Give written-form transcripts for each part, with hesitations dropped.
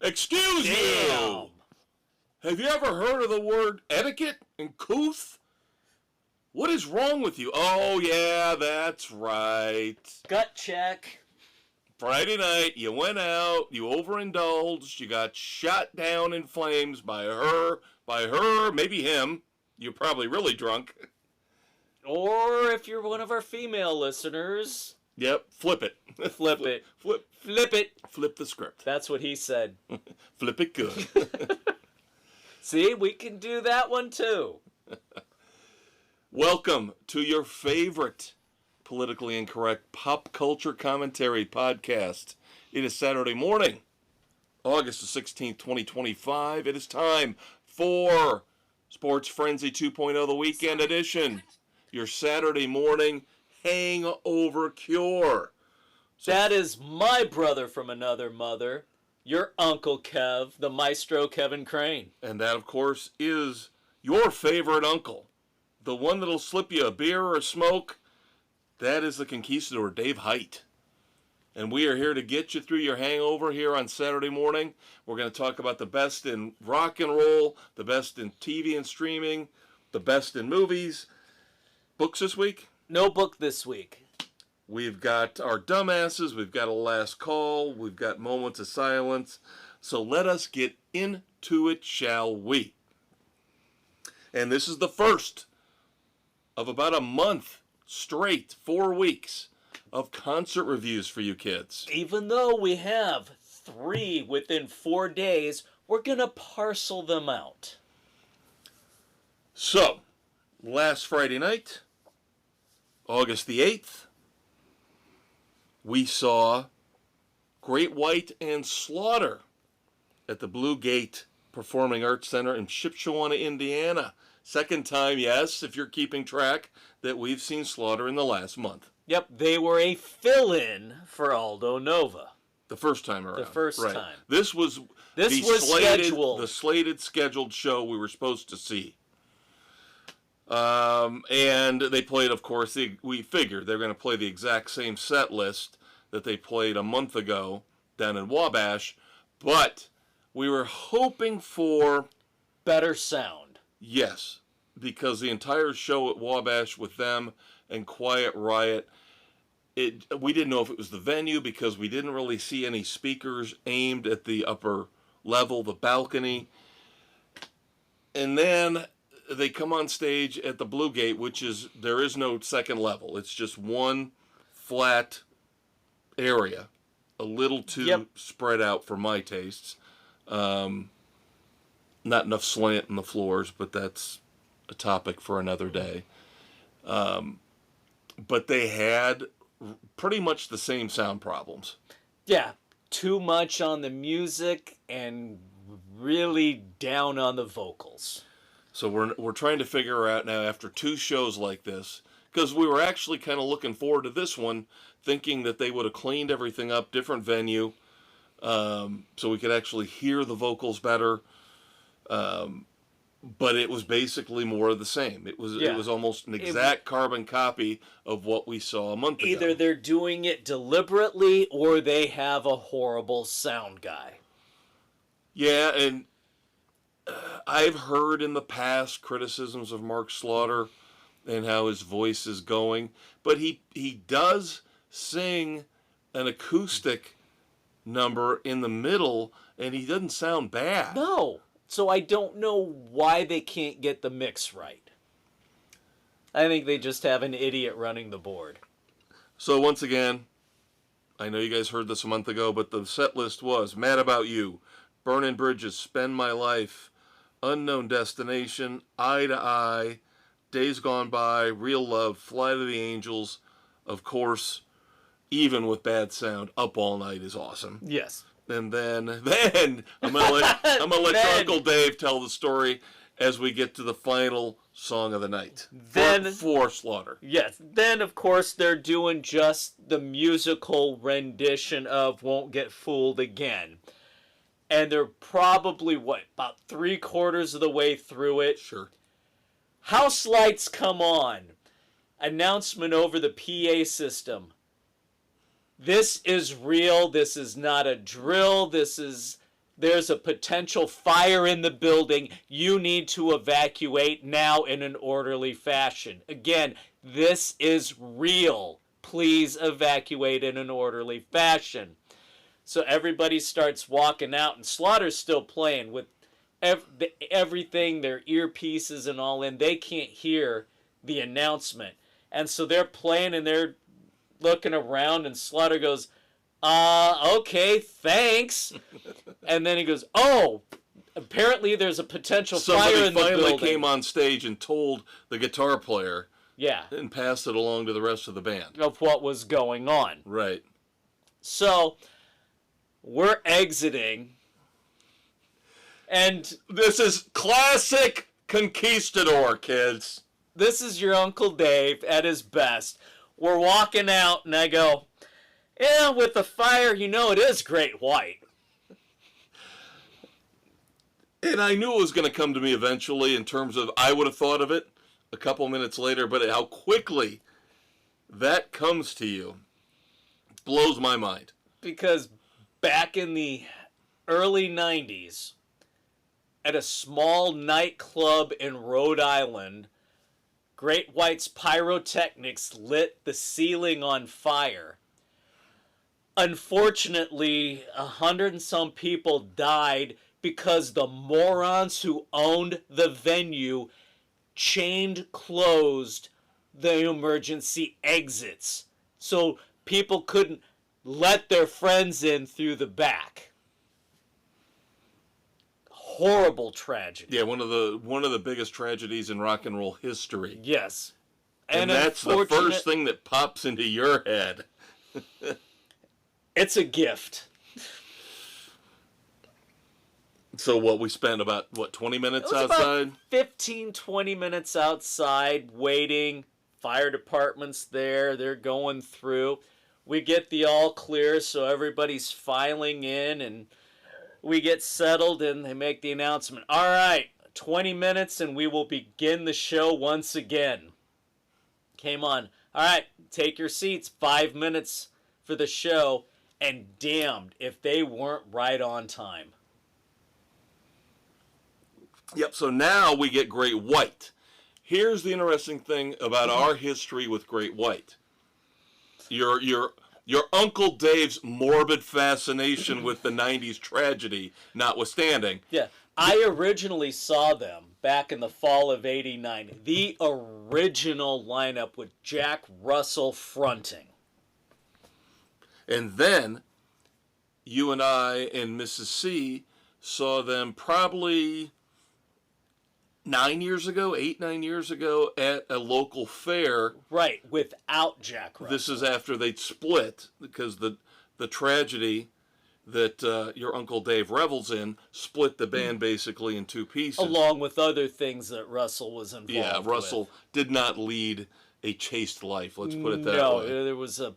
Excuse you! Have you ever heard of the word etiquette and couth? What is wrong with you? Oh, yeah, that's right. Gut check. Friday night, you went out, you overindulged, you got shot down in flames by her, maybe him. You're probably really drunk. Or if you're one of our female listeners... Yep, flip it. Flip it. Flip it. Flip the script. That's what he said. Flip it good. See, we can do that one too. Welcome to your favorite politically incorrect pop culture commentary podcast. It is Saturday morning, August the 16th, 2025. It is time for Sports Frenzy 2.0, the weekend edition. Your Saturday morning hangover cure. So, that is my brother from another mother, your Uncle Kev, the maestro Kevin Crane. And that, of course, is your favorite uncle, the one that'll slip you a beer or a smoke. That is the conquistador, Dave Height. And we are here to get you through your hangover here on Saturday morning. We're going to talk about the best in rock and roll, the best in TV and streaming, the best in movies. Books this week? No book this week. We've got our dumbasses, we've got a last call, we've got moments of silence. So let us get into it, shall we? And this is the first of about a month straight, 4 weeks of concert reviews for you kids. Even though we have 3 within 4 days, we're going to parcel them out. So, last Friday night, August the 8th, we saw Great White and Slaughter at the Blue Gate Performing Arts Center in Shipshewana, Indiana. Second time, yes, if you're keeping track, that we've seen Slaughter in the last month. Yep, they were a fill-in for Aldo Nova. The first time around. The first time. This was scheduled. The slated, scheduled show we were supposed to see. And they played, of course, we figured they're going to play the exact same set list that they played a month ago down in Wabash, but we were hoping for better sound. Yes, because the entire show at Wabash with them and Quiet Riot, we didn't know if it was the venue because we didn't really see any speakers aimed at the upper level, the balcony. And then they come on stage at the Blue Gate, there is no second level. It's just one flat area, a little too spread out for my tastes. Not enough slant in the floors, but that's a topic for another day. But they had pretty much the same sound problems. Yeah, too much on the music and really down on the vocals. So we're trying to figure out now after 2 shows like this, because we were actually kind of looking forward to this one, thinking that they would have cleaned everything up, different venue, so we could actually hear the vocals better. But it was basically more of the same. It was almost an exact carbon copy of what we saw a month ago. Either they're doing it deliberately or they have a horrible sound guy. Yeah, and I've heard in the past criticisms of Mark Slaughter and how his voice is going, but he does sing an acoustic number in the middle, and he doesn't sound bad. No. So I don't know why they can't get the mix right. I think they just have an idiot running the board. So once again, I know you guys heard this a month ago, but the set list was Mad About You, Burning Bridges, Spend My Life, Unknown Destination, Eye to Eye, Days Gone By, Real Love, Fly to the Angels. Of course, even with bad sound, Up All Night is awesome. Yes. And then I'm gonna let your Uncle Dave tell the story as we get to the final song of the night. For Slaughter. Yes. Then of course they're doing just the musical rendition of Won't Get Fooled Again. And they're probably about 3/4 of the way through it. Sure. House lights come on. Announcement over the PA system. This is real. This is not a drill. This is there's a potential fire in the building. You need to evacuate now in an orderly fashion. Again, this is real. Please evacuate in an orderly fashion. So everybody starts walking out, and Slaughter's still playing with everything, their earpieces and all in. They can't hear the announcement. And so they're playing and they're looking around, and Slaughter goes, okay, thanks. And then he goes, oh, apparently there's a potential fire in the building. Somebody finally came on stage and told the guitar player. Yeah. And passed it along to the rest of the band. Of what was going on. Right. So, we're exiting. And this is classic conquistador, kids. This is your Uncle Dave at his best. We're walking out, and I go, yeah, with the fire, you know it is Great White. And I knew it was going to come to me eventually in terms of I would have thought of it a couple minutes later, but how quickly that comes to you blows my mind. Because back in the early 90s, at a small nightclub in Rhode Island, Great White's pyrotechnics lit the ceiling on fire. Unfortunately, 100 and some people died because the morons who owned the venue closed the emergency exits. So people couldn't let their friends in through the back. Horrible tragedy. Yeah, one of the biggest tragedies in rock and roll history. Yes. And that's the first thing that pops into your head. It's a gift. So we spent about 20 minutes outside? About 15, 20 minutes outside waiting. Fire department's there. They're going through. We get the all clear, so everybody's filing in, and we get settled, and they make the announcement. All right, 20 minutes, and we will begin the show once again. Came on. All right, take your seats. 5 minutes for the show, and damned if they weren't right on time. Yep, so now we get Great White. Here's the interesting thing about our history with Great White. Your Uncle Dave's morbid fascination with the 90s tragedy notwithstanding. Yeah, I originally saw them back in the fall of '89. The original lineup with Jack Russell fronting. And then you and I and Mrs. C saw them probably 9 years ago, 8-9 years ago at a local fair. Right, without Jack Russell. This is after they'd split because the tragedy that your Uncle Dave revels in split the band basically in two pieces. Along with other things that Russell was involved with. Yeah, Russell did not lead a chaste life, let's put it that way. No, there was a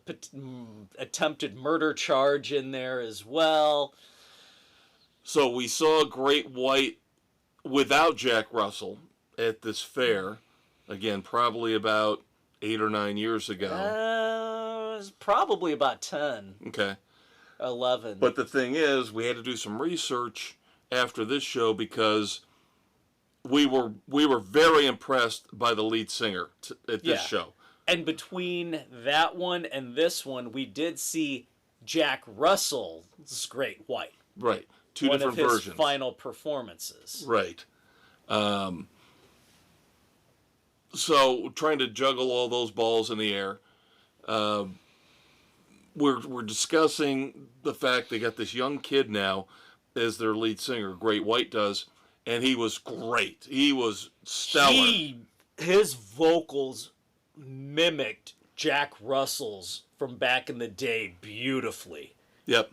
attempted murder charge in there as well. So we saw Great White without Jack Russell at this fair, again, probably about 8 or 9 years ago. It was probably about 10. Okay. 11. But the thing is, we had to do some research after this show because we were very impressed by the lead singer at this show. And between that one and this one, we did see Jack Russell's Great White. Right. Two different versions. One of his final performances. Right. So trying to juggle all those balls in the air. We're discussing the fact they got this young kid now as their lead singer, Great White does, and he was great. He was stellar. His vocals mimicked Jack Russell's from back in the day beautifully. Yep.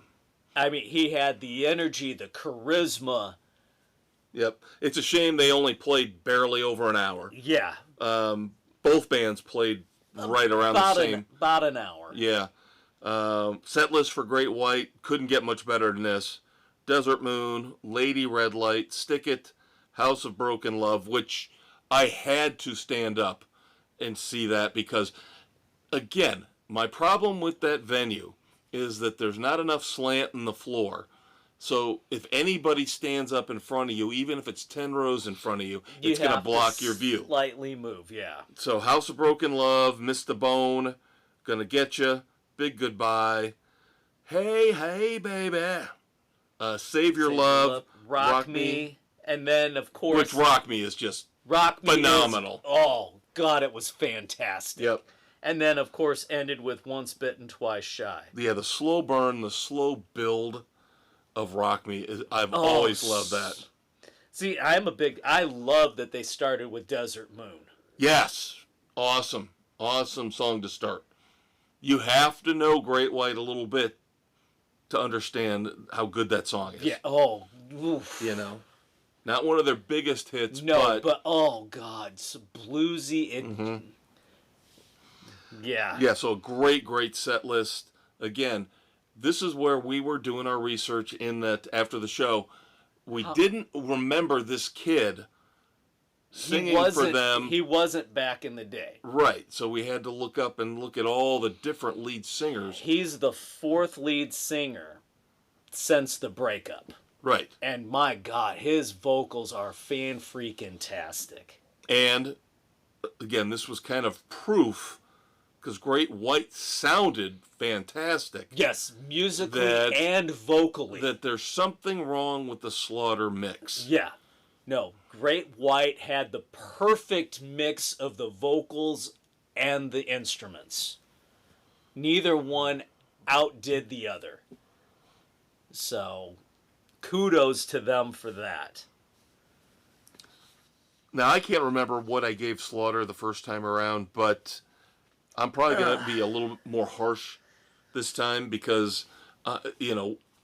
I mean, he had the energy, the charisma. Yep. It's a shame they only played barely over an hour. Yeah. Both bands played right around the same. About an hour. Yeah. Set list for Great White, couldn't get much better than this. Desert Moon, Lady Red Light, Stick It, House of Broken Love, which I had to stand up and see that because, again, my problem with that venue is that there's not enough slant in the floor. So if anybody stands up in front of you, even if it's 10 rows in front of you, You it's going to have block your view. Slightly move, yeah. So House of Broken Love, Miss the Bone, Gonna Get You, Big Goodbye, Hey, Hey, Baby, Save Your Love, Rock Me, and then, of course... Which Rock Me is just Rock Me phenomenal. Oh, God, it was fantastic. Yep. And then, of course, ended with Once Bitten, Twice Shy. Yeah, the slow burn, the slow build of Rock Me, I've always loved that. See, I love that they started with Desert Moon. Yes. Awesome. Awesome song to start. You have to know Great White a little bit to understand how good that song is. Yeah, oh, oof. You know? Not one of their biggest hits, no, but oh, God, it's bluesy. Yeah. Yeah, so a great, great set list. Again, this is where we were doing our research in that after the show. We didn't remember this kid singing for them. He wasn't back in the day. Right, so we had to look up and look at all the different lead singers. He's the fourth lead singer since the breakup. Right. And my God, his vocals are fan-freaking-tastic. And, again, this was kind of proof, because Great White sounded fantastic. Yes, musically and vocally. That there's something wrong with the Slaughter mix. Yeah. No, Great White had the perfect mix of the vocals and the instruments. Neither one outdid the other. So, kudos to them for that. Now, I can't remember what I gave Slaughter the first time around, but I'm probably going to be a little more harsh this time because,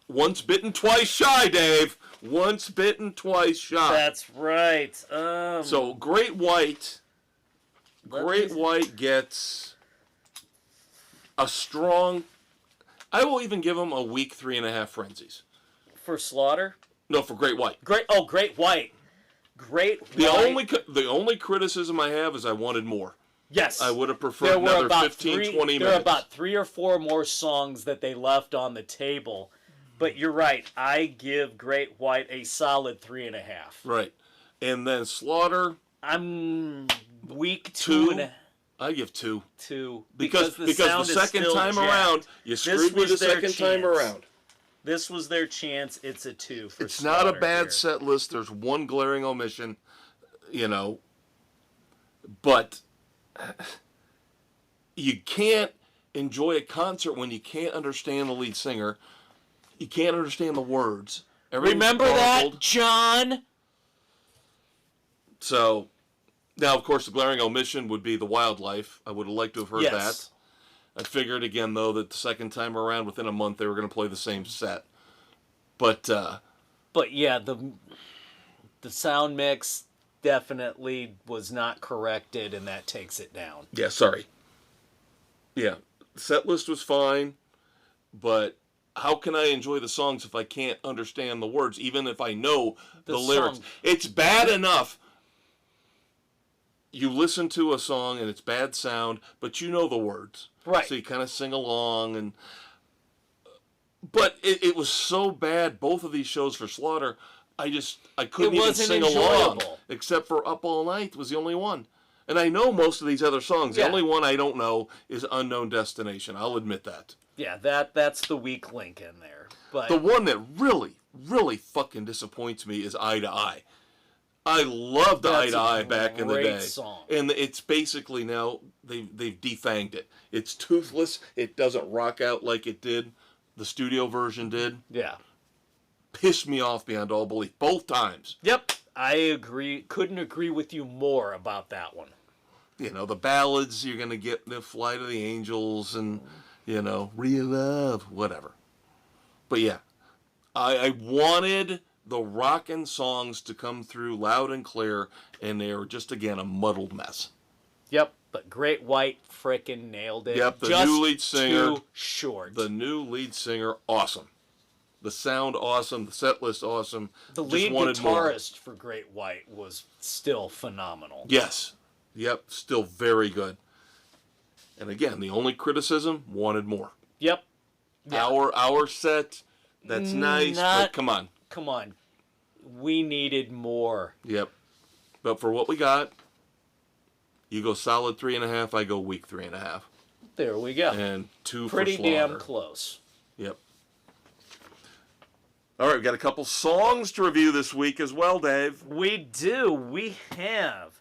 once bitten, twice shy, Dave. Once bitten, twice shy. That's right. So Great White gets a strong. I will even give him a weak 3.5 frenzies. For Slaughter? No, for Great White. Great White. The only criticism I have is I wanted more. Yes. I would have preferred another 15, 20 minutes. There were about 3 or 4 more songs that they left on the table. But you're right. I give Great White a solid 3.5. Right. And then Slaughter. I'm weak 2. I give 2. 2. Because the second time around, you screwed me the second time around. This was their chance. It's a 2 for It's Slaughter not a bad here. set list. There's one glaring omission, but you can't enjoy a concert when you can't understand the lead singer. You can't understand the words. Remember that, John? So, now, of course, the glaring omission would be the wildlife. I would have liked to have heard that. I figured, again, though, that the second time around, within a month, they were going to play the same set. But yeah, the sound mix definitely was not corrected, and that takes it down. Yeah, sorry. Yeah, the set list was fine, but how can I enjoy the songs if I can't understand the words, even if I know the lyrics? It's bad enough. You listen to a song and it's bad sound, but you know the words. Right. So you kind of sing along. But it was so bad, both of these shows for Slaughter, I couldn't even sing along. Except for Up All Night was the only one. And I know most of these other songs. The only one I don't know is Unknown Destination. I'll admit that. Yeah, that's the weak link in there. But the one that really, really fucking disappoints me is Eye to Eye. I loved Eye to Eye back in the day. Song. And it's basically now, they've defanged it. It's toothless. It doesn't rock out like it did. The studio version did. Yeah. Pissed me off beyond all belief. Both times. Yep. I agree. Couldn't agree with you more about that one. The ballads you're going to get, the Fly to the Angels and, Real Love, whatever. But yeah, I wanted the rockin' songs to come through loud and clear, and they were just, again, a muddled mess. Yep, but Great White frickin' nailed it. Yep, the new lead singer. Too short. The new lead singer, awesome. The sound, awesome. The set list, awesome. The lead guitarist for Great White was still phenomenal. Yes. Yep, still very good. And again, the only criticism, wanted more. Yep. Yeah. Our set, That's nice, but come on. Come on. We needed more. Yep. But for what we got, you go solid 3.5, I go weak 3.5. There we go. And 2 Pretty for Slaughter. damn close. Yep. All right, we've got a couple songs to review this week as well, Dave. We do. We have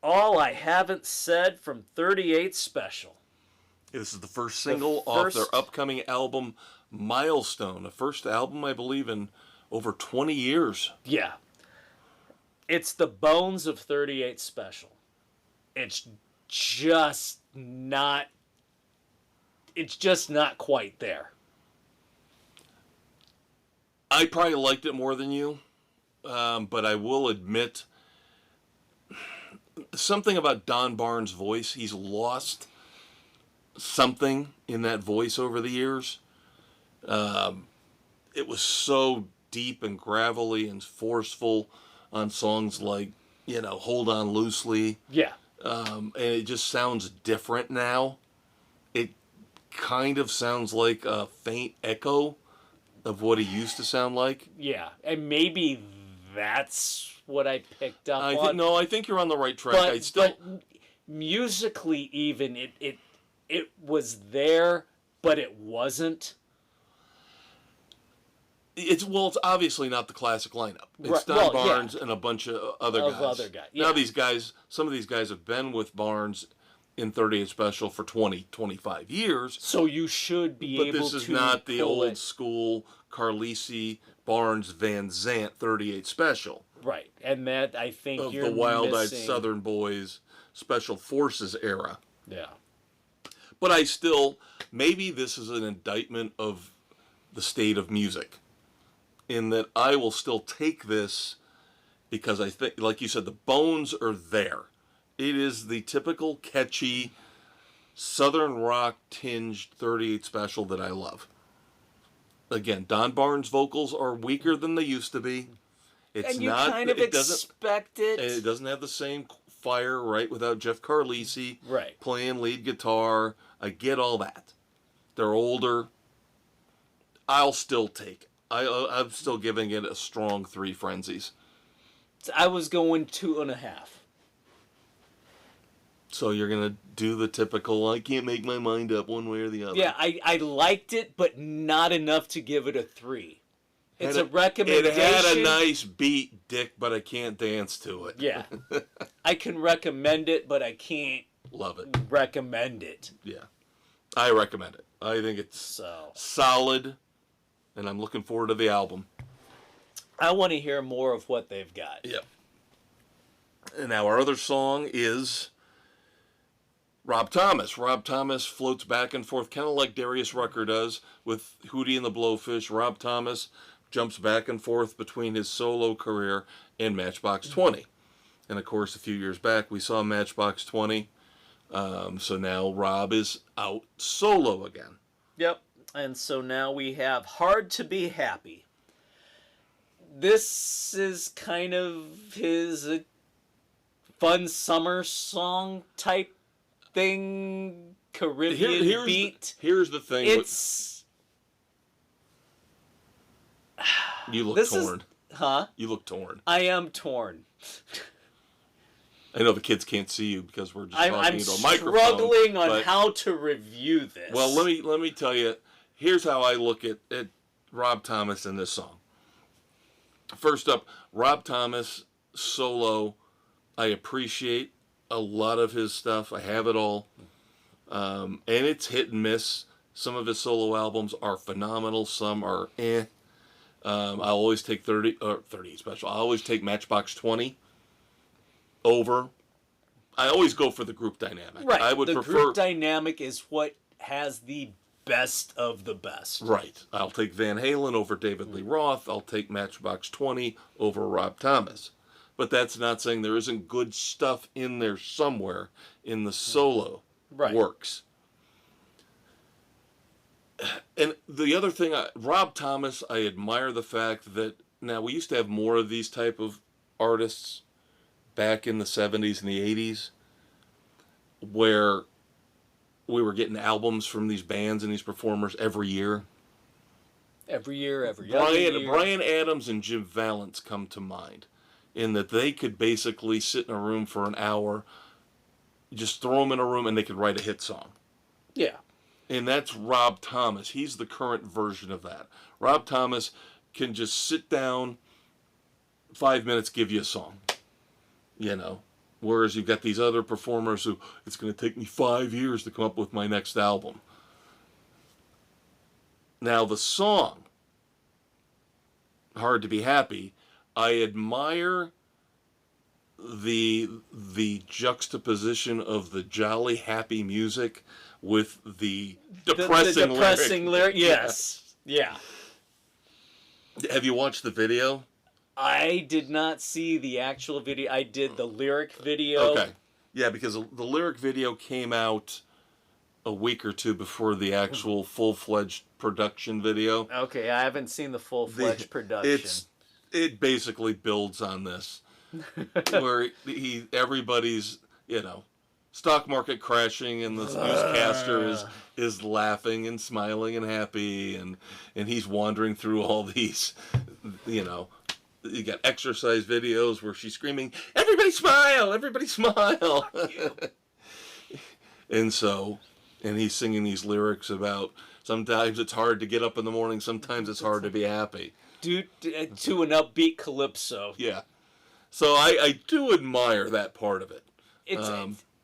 All I Haven't Said from 38 Special. This is the first single off their upcoming album, Milestone. The first album, I believe, in over 20 years. Yeah. It's the bones of 38 Special. It's just not quite there. I probably liked it more than you, but I will admit something about Don Barnes' voice. He's lost something in that voice over the years. It was so deep and gravelly and forceful on songs like, Hold On Loosely. Yeah. And it just sounds different now. It kind of sounds like a faint echo of what he used to sound like. Yeah. And maybe that's what I picked up on. No, I think you're on the right track. But musically even, it was there, but it wasn't. It's obviously not the classic lineup. It's Don Barnes and a bunch of other guys. Yeah. Now some of these guys have been with Barnes in 38 Special for 20, 25 years. So you should be able to. But this is not the old school Carlisi, Barnes, Van Zant 38 Special. Right, and that I think of you're the Wild-Eyed missing. Southern Boys Special Forces era. Yeah. But maybe this is an indictment of the state of music, in that I will still take this because I think, like you said, the bones are there. It is the typical catchy Southern rock tinged 38 Special that I love. Again, Don Barnes' vocals are weaker than they used to be. And you kind of expect it. It doesn't have the same fire, right, without Jeff Carlisi right. playing lead guitar. I get all that. They're older. I'll still take it. I'm still giving it a strong 3 frenzies. I was going 2.5. So you're going to do the typical, I can't make my mind up one way or the other. Yeah, I liked it, but not enough to give it a 3. It's a recommendation. It had a nice beat, Dick, but I can't dance to it. Yeah. I can recommend it, but I can't love it. Recommend it. Yeah. I recommend it. I think it's solid, and I'm looking forward to the album. I want to hear more of what they've got. Yep. And now our other song is Rob Thomas. Rob Thomas floats back and forth, kind of like Darius Rucker does with Hootie and the Blowfish. Rob Thomas jumps back and forth between his solo career and Matchbox 20. And of course, a few years back, we saw Matchbox 20. So now Rob is out solo again. Yep. And so now we have Hard to Be Happy. This is kind of his fun summer song type thing, Caribbean beat. Here's the thing. You look torn. You look torn. I am torn. I know the kids can't see you because we're just talking into a microphone. I'm struggling on how to review this. Well, let me tell you. Here's how I look at Rob Thomas in this song. First up, Rob Thomas solo. I appreciate a lot of his stuff. I have it all, and it's hit and miss. Some of his solo albums are phenomenal. Some are eh. I always take 30 Special. I always take Matchbox 20 over. I always go for the group dynamic. Right. I would prefer group dynamic is what has the best of the best. Right. I'll take Van Halen over David Lee Roth. I'll take Matchbox 20 over Rob Thomas. But that's not saying there isn't good stuff in there somewhere in the solo works. And the other thing, Rob Thomas, I admire the fact that now we used to have more of these type of artists back in the 70s and the 80s where we were getting albums from these bands and these performers every year. Every year, every other year. Bryan Adams and Jim Vallance come to mind, in that they could basically sit in a room for an hour, just throw them in a room, and they could write a hit song. Yeah. And that's Rob Thomas. He's the current version of that. Rob Thomas can just sit down, 5 minutes, give you a song. You know. Whereas you've got these other performers who, it's going to take me 5 years to come up with my next album. Now the song, Hard to Be Happy, I admire the juxtaposition of the jolly, happy music with the depressing lyric. Yes. Yeah. Have you watched the video? I did not see the actual video. I did the lyric video. Okay. Yeah, because the lyric video came out a week or two before the actual full-fledged production video. Okay, I haven't seen the full-fledged production. It basically builds on this, where everybody's, stock market crashing, and the newscaster is laughing and smiling and happy, and he's wandering through all these, you got exercise videos where she's screaming, "Everybody smile! Everybody smile!" And he's singing these lyrics about, sometimes it's hard to get up in the morning, sometimes it's hard to be happy. To an upbeat calypso. Yeah. So I do admire that part of it.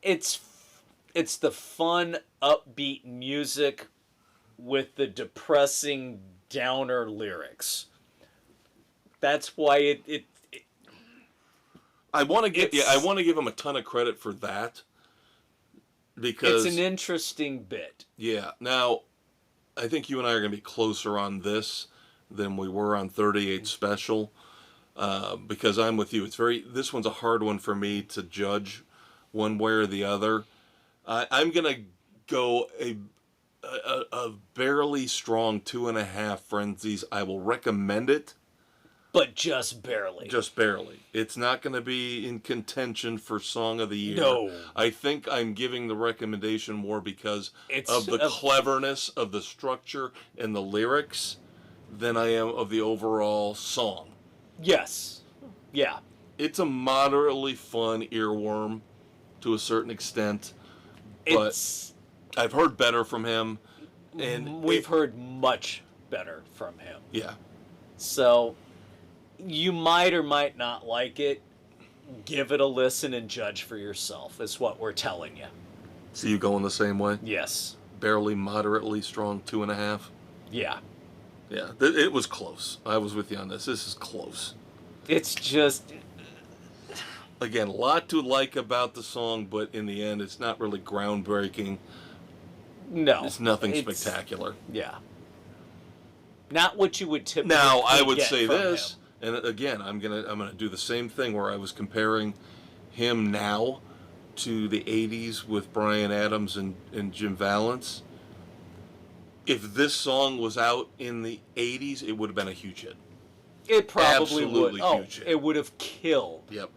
It's the fun, upbeat music with the depressing, downer lyrics. That's why I want to give him a ton of credit for that, because it's an interesting bit. Yeah. Now, I think you and I are going to be closer on this than we were on 38 Special, because I'm with you. This one's a hard one for me to judge one way or the other. I'm going to go a barely strong 2.5 Frenzies. I will recommend it. But just barely. Just barely. It's not going to be in contention for Song of the Year. No. I think I'm giving the recommendation more because of the cleverness of the structure and the lyrics than I am of the overall song. Yes. Yeah. It's a moderately fun earworm to a certain extent, but I've heard better from him. And we've heard much better from him. Yeah. So you might or might not like it. Give it a listen and judge for yourself, is what we're telling you. So you going the same way? Yes. Barely, moderately strong 2.5? Yeah. Yeah, it was close. I was with you on this. This is close. It's just... Again, a lot to like about the song, but in the end, it's not really groundbreaking. No. It's nothing spectacular. Yeah. Not what you would typically Now, I would say from this... him. And again, I'm gonna do the same thing where I was comparing him now to the 80s with Bryan Adams and Jim Vallance. If this song was out in the 80s, it would have been a huge hit. It probably Absolutely would. Huge hit. It would have killed. Yep.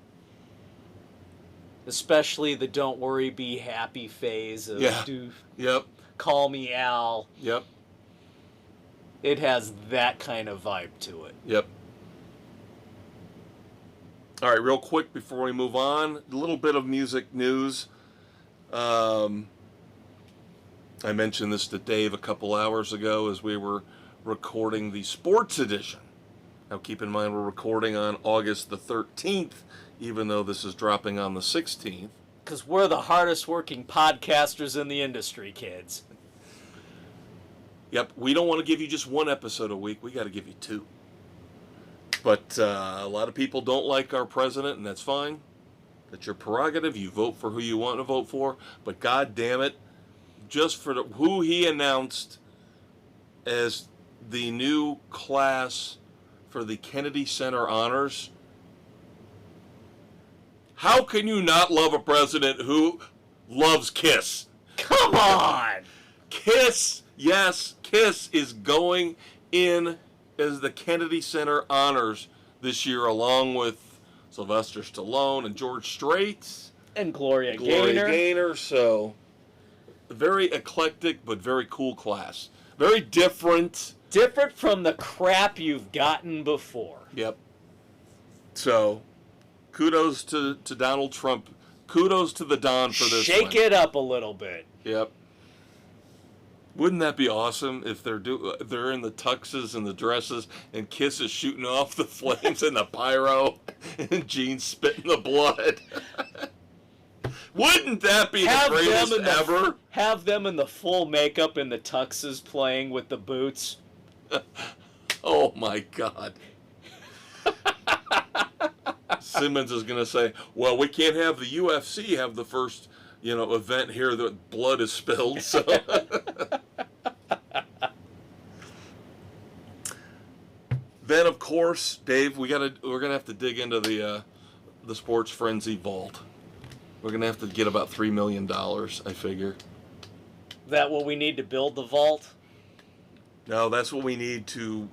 Especially the "Don't Worry, Be Happy" phase of Yep. Call Me Al. Yep. It has that kind of vibe to it. Yep. All right, real quick before we move on, a little bit of music news. I mentioned this to Dave a couple hours ago as we were recording the sports edition. Now keep in mind we're recording on August the 13th, even though this is dropping on the 16th. Because we're the hardest working podcasters in the industry, kids. Yep, we don't want to give you just one episode a week. We got to give you 2. But a lot of people don't like our president, and that's fine. That's your prerogative. You vote for who you want to vote for. But God damn it, just for who he announced as the new class for the Kennedy Center Honors, how can you not love a president who loves Kiss? Come on! Kiss, yes, Kiss is going in as the Kennedy Center Honors this year, along with Sylvester Stallone and George Strait. And Gloria Gaynor. So, very eclectic, but very cool class. Very different Different from the crap you've gotten before. Yep. So, kudos to Donald Trump. Kudos to the Don for this Shake it up a little bit. Yep. Wouldn't that be awesome if they're in the tuxes and the dresses and Kiss is shooting off the flames and the pyro and Gene's spitting the blood? Wouldn't that be the greatest ever? Have them in the full makeup and the tuxes playing with the boots. Oh my God. Simmons is going to say, well, we can't have the UFC have the first, event here that blood is spilled. So then, of course, Dave, we're gonna have to dig into the Sports Frenzy vault. We're gonna have to get about $3 million, I figure. That what we need to build the vault? No, that's what we need to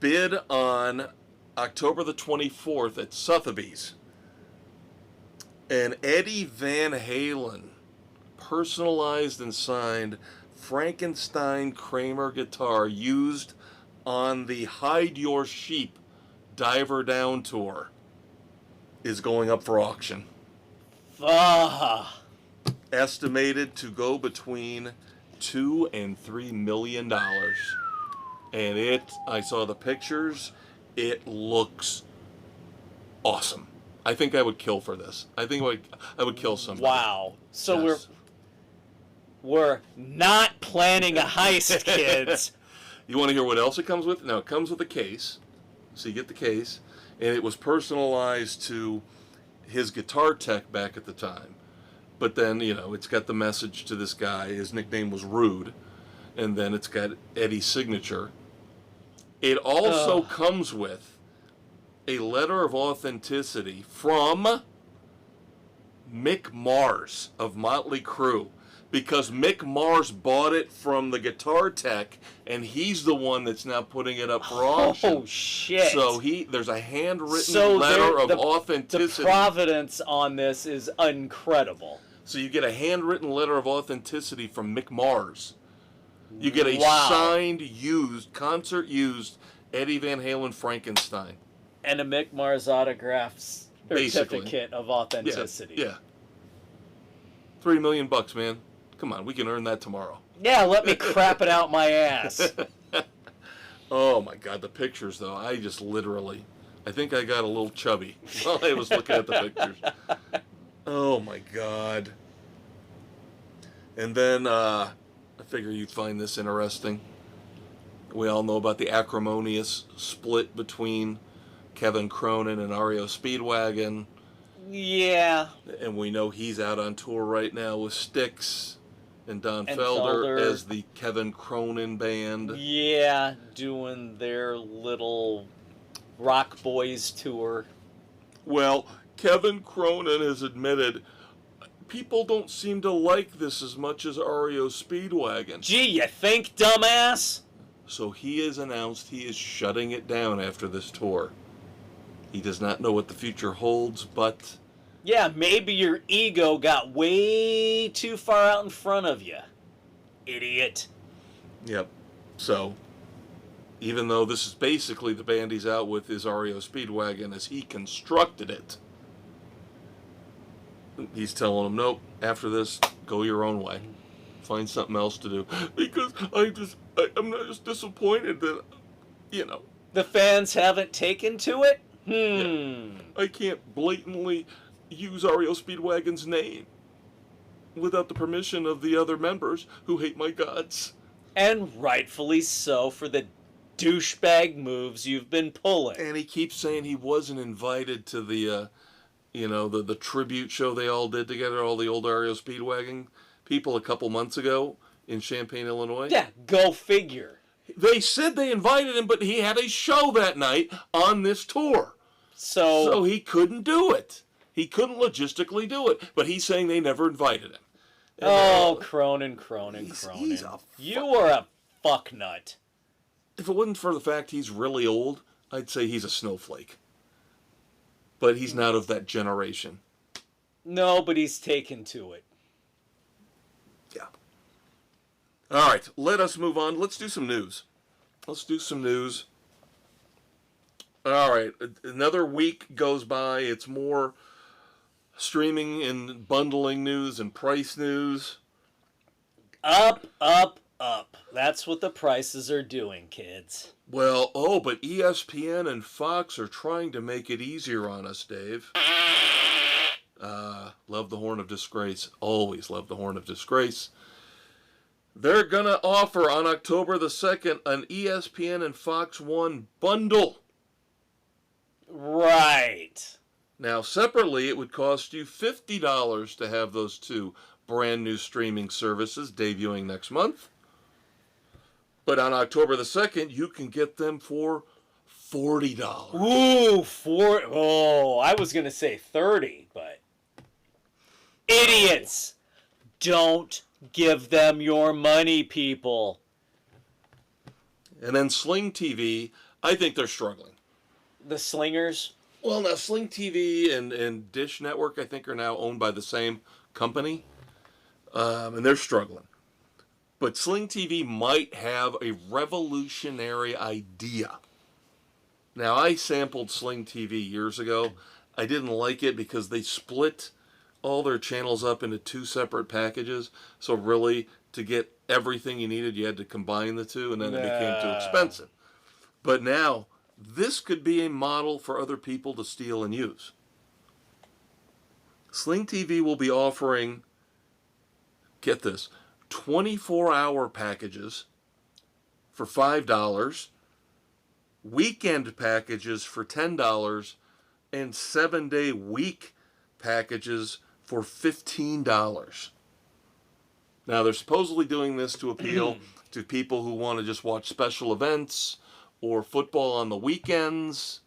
bid on October the 24th at Sotheby's. An Eddie Van Halen personalized and signed Frankenstein Kramer guitar used on the Hide Your Sheep Diver Down tour is going up for auction. Estimated to go between $2 and $3 million. And I saw the pictures. It looks awesome. I think I would kill for this. I think I would kill somebody. Wow. So yes. We're not planning a heist, kids. You want to hear what else it comes with? No, it comes with a case. So you get the case, and it was personalized to his guitar tech back at the time. But then, it's got the message to this guy. His nickname was Rude. And then it's got Eddie's signature. It also comes with a letter of authenticity from Mick Mars of Motley Crue. Because Mick Mars bought it from the guitar tech, and he's the one that's now putting it up for auction. Oh, shit. So there's a handwritten letter of authenticity. The providence on this is incredible. So you get a handwritten letter of authenticity from Mick Mars. You get a signed, concert used Eddie Van Halen Frankenstein. And a Mick Mars autograph certificate of authenticity. Yeah. $3 million, man. Come on, we can earn that tomorrow. Yeah, let me crap it out my ass. Oh my God, the pictures though. I think I got a little chubby while I was looking at the pictures. Oh my God. And then I figure you'd find this interesting. We all know about the acrimonious split between Kevin Cronin and REO Speedwagon. Yeah. And we know he's out on tour right now with Styx and Don Felder as the Kevin Cronin band. Yeah, doing their little Rock Boys tour. Well, Kevin Cronin has admitted people don't seem to like this as much as REO Speedwagon. Gee, you think, dumbass? So he has announced he is shutting it down after this tour. He does not know what the future holds, but... Yeah, maybe your ego got way too far out in front of you. Idiot. Yep. So, even though this is basically the band he's out with is REO Speedwagon as he constructed it, he's telling them, nope, after this, go your own way. Find something else to do. Because I'm not just disappointed that, The fans haven't taken to it? Yeah. I can't blatantly use REO Speedwagon's name without the permission of the other members who hate my guts. And rightfully so for the douchebag moves you've been pulling. And he keeps saying he wasn't invited to the, the tribute show they all did together, all the old REO Speedwagon people a couple months ago in Champaign, Illinois. Yeah, go figure. They said they invited him, but he had a show that night on this tour. So he couldn't do it. He couldn't logistically do it. But he's saying they never invited him. And Cronin. You are a fucknut. If it wasn't for the fact he's really old, I'd say he's a snowflake. But he's not of that generation. No, but he's taken to it. Yeah. All right, let us move on. Let's do some news. let's do some news. All right, another week goes by. It's more streaming and bundling news and price news. Up, up, up. That's what the prices are doing, kids. Well, but ESPN and Fox are trying to make it easier on us, Dave. Love the horn of disgrace. Always love the horn of disgrace. They're going to offer on October the 2nd an ESPN and Fox One bundle. Right. Now, separately, it would cost you $50 to have those two brand new streaming services debuting next month. But on October the 2nd, you can get them for $40. Ooh, I was going to say 30, but idiots. Don't give them your money, people. And then Sling TV, I think they're struggling. The Slingers? Well, now Sling TV and Dish Network, I think, are now owned by the same company. And they're struggling. But Sling TV might have a revolutionary idea. Now, I sampled Sling TV years ago. I didn't like it because they split all their channels up into two separate packages. So really, to get everything you needed, you had to combine the two, and then it became too expensive. But now, this could be a model for other people to steal and use. Sling TV will be offering, get this, 24-hour packages for $5, weekend packages for $10, and 7-day week packages for $15. Now, they're supposedly doing this to appeal to people who want to just watch special events or football on the weekends.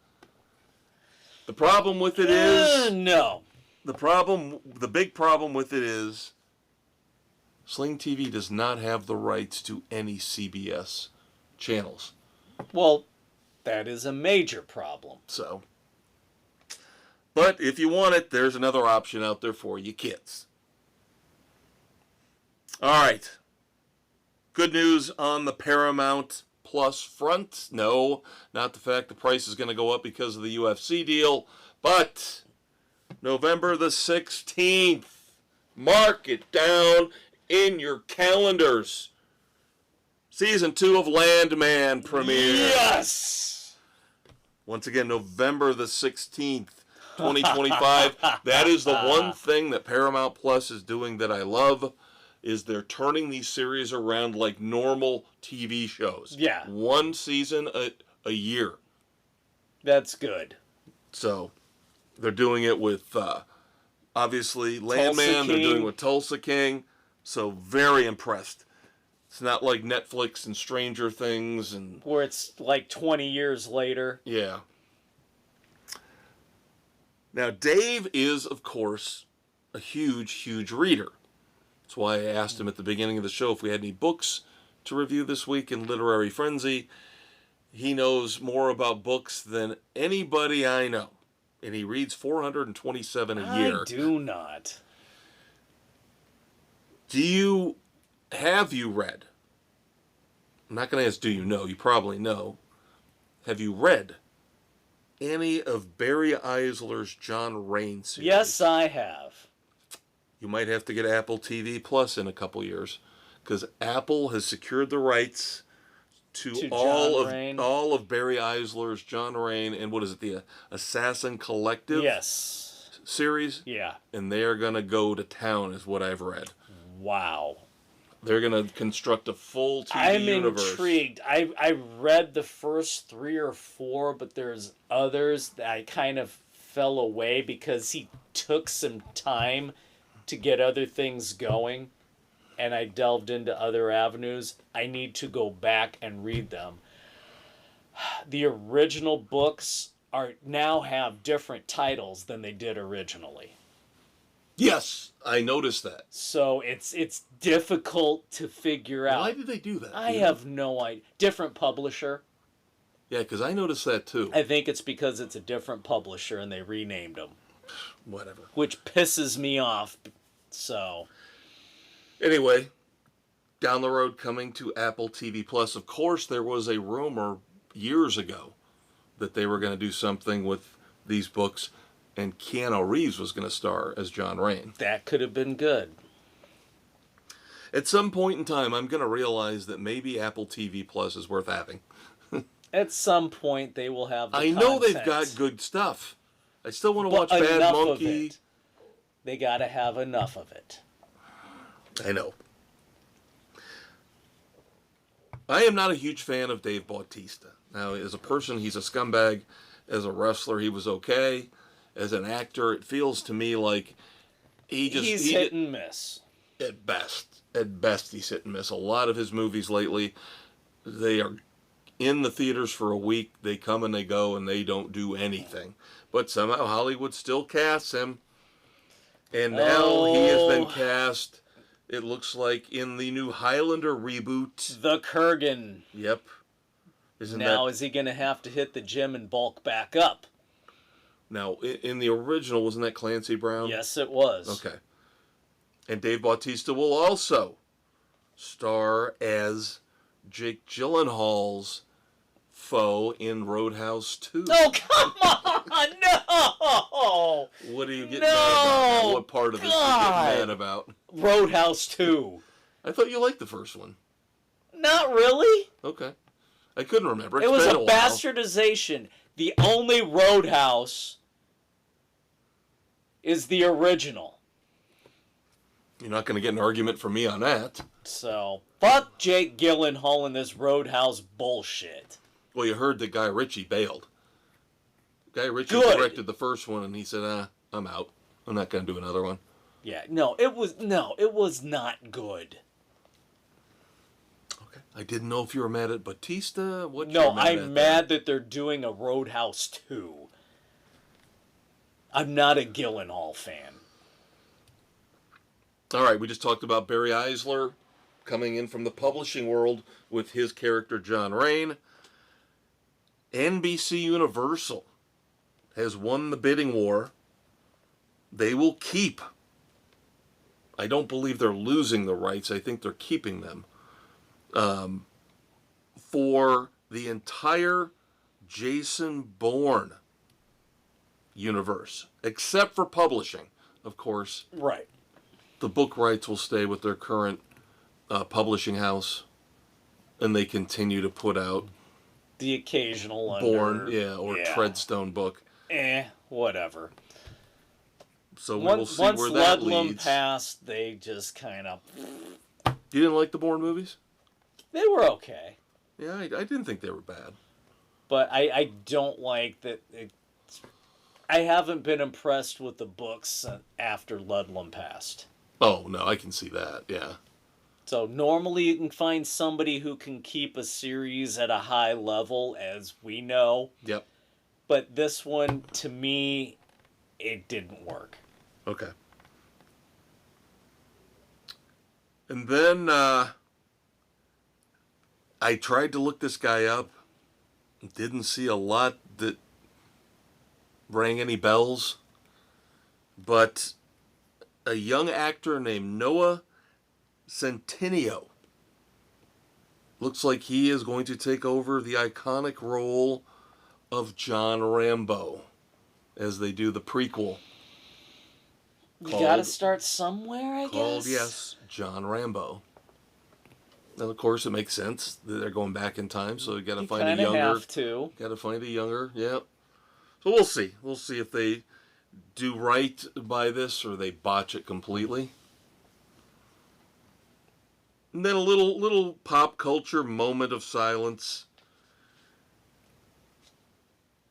The problem with it is... No. The big problem with it is Sling TV does not have the rights to any CBS channels. Well, that is a major problem. So, but if you want it, there's another option out there for you kids. All right. Good news on the Paramount Plus front. No, not the fact the price is going to go up because of the UFC deal, but November the 16th. Mark it down in your calendars. Season 2 of Landman premiere. Yes! Once again, November the 16th, 2025. That is the one thing that Paramount Plus is doing that I love, is they're turning these series around like normal TV shows. Yeah. One season a year. That's good. So, they're doing it with, obviously, Landman. They're doing it with Tulsa King. So, very impressed. It's not like Netflix and Stranger Things and... Where it's like 20 years later. Yeah. Now, Dave is, of course, a huge, huge reader. That's why I asked him at the beginning of the show if we had any books to review this week in Literary Frenzy. He knows more about books than anybody I know. And he reads 427 a year. I do not. Have you read? I'm not going to ask do you know. You probably know. Have you read any of Barry Eisler's John Rain series? Yes, I have. You might have to get Apple TV Plus in a couple years, because Apple has secured the rights to all of Barry Eisler's John Rain and what is it, the Assassin Collective series? Yeah. And they are going to go to town, is what I've read. Wow. They're going to construct a full TV universe. I'm intrigued. I read the first 3 or 4, but there's others that I kind of fell away because he took some time to get other things going, and I delved into other avenues. I need to go back and read them. The original books now have different titles than they did originally. Yes, I noticed that. So it's difficult to figure out. Why did they do that? I have no idea. Different publisher. Yeah, because I noticed that too. I think it's because it's a different publisher and they renamed them. Whatever. Which pisses me off. So. Anyway, down the road coming to Apple TV Plus. Of course, there was a rumor years ago that they were going to do something with these books, and Keanu Reeves was going to star as John Rain. That could have been good. At some point in time, I'm going to realize that maybe Apple TV Plus is worth having. At some point, they will have the I know content, they've got good stuff. I still want to but watch Bad enough Monkey. of it. They got to have enough of it. I know. I am not a huge fan of Dave Bautista. Now, as a person, he's a scumbag. As a wrestler, he was okay. As an actor, it feels to me like he's hit and miss. At best, he's hit and miss. A lot of his movies lately, they are in the theaters for a week. They come and they go, and they don't do anything. But somehow Hollywood still casts him. And now he has been cast, it looks like, in the new Highlander reboot. The Kurgan. Yep. Is he going to have to hit the gym and bulk back up? Now, in the original, wasn't that Clancy Brown? Yes, it was. Okay. And Dave Bautista will also star as Jake Gyllenhaal's foe in Roadhouse 2. Oh, come on! No! What are you getting mad about now? What part of this are you getting mad about? Roadhouse 2. I thought you liked the first one. Not really. Okay. I couldn't remember. It was a bastardization. The only Roadhouse is the original. You're not going to get an argument from me on that. So, fuck Jake Gyllenhaal and this Roadhouse bullshit. Well, you heard that Guy Ritchie bailed. Guy Ritchie directed the first one, and he said, I'm out. I'm not going to do another one. Yeah, it was not good. Okay. I didn't know if you were mad at Batista. I'm mad that they're doing a Roadhouse 2. I'm not a Gyllenhaal fan. All right, we just talked about Barry Eisler coming in from the publishing world with his character John Rain. NBC Universal has won the bidding war. They will keep. I don't believe they're losing the rights. I think they're keeping them. For the entire Jason Bourne universe, except for publishing, of course. Right. The book rights will stay with their current publishing house, and they continue to put out the occasional Bourne, Treadstone book. Whatever. So we'll see where that leads. Once Ludlum passed, they just kind of... You didn't like the Bourne movies? They were okay. Yeah, I didn't think they were bad. But I don't like that... I haven't been impressed with the books after Ludlum passed. Oh, no, I can see that, yeah. So normally you can find somebody who can keep a series at a high level, as we know. Yep. But this one, to me, it didn't work. Okay. And then I tried to look this guy up. Didn't see a lot that rang any bells. But a young actor named Noah Centineo looks like he is going to take over the iconic role of John Rambo as they do the prequel. You gotta start somewhere, I guess. Called, yes, John Rambo. And of course, it makes sense that they're going back in time, so you gotta find a younger. Have to. Gotta find a younger, yeah. So we'll see. We'll see if they do right by this or they botch it completely. And then a little pop culture moment of silence.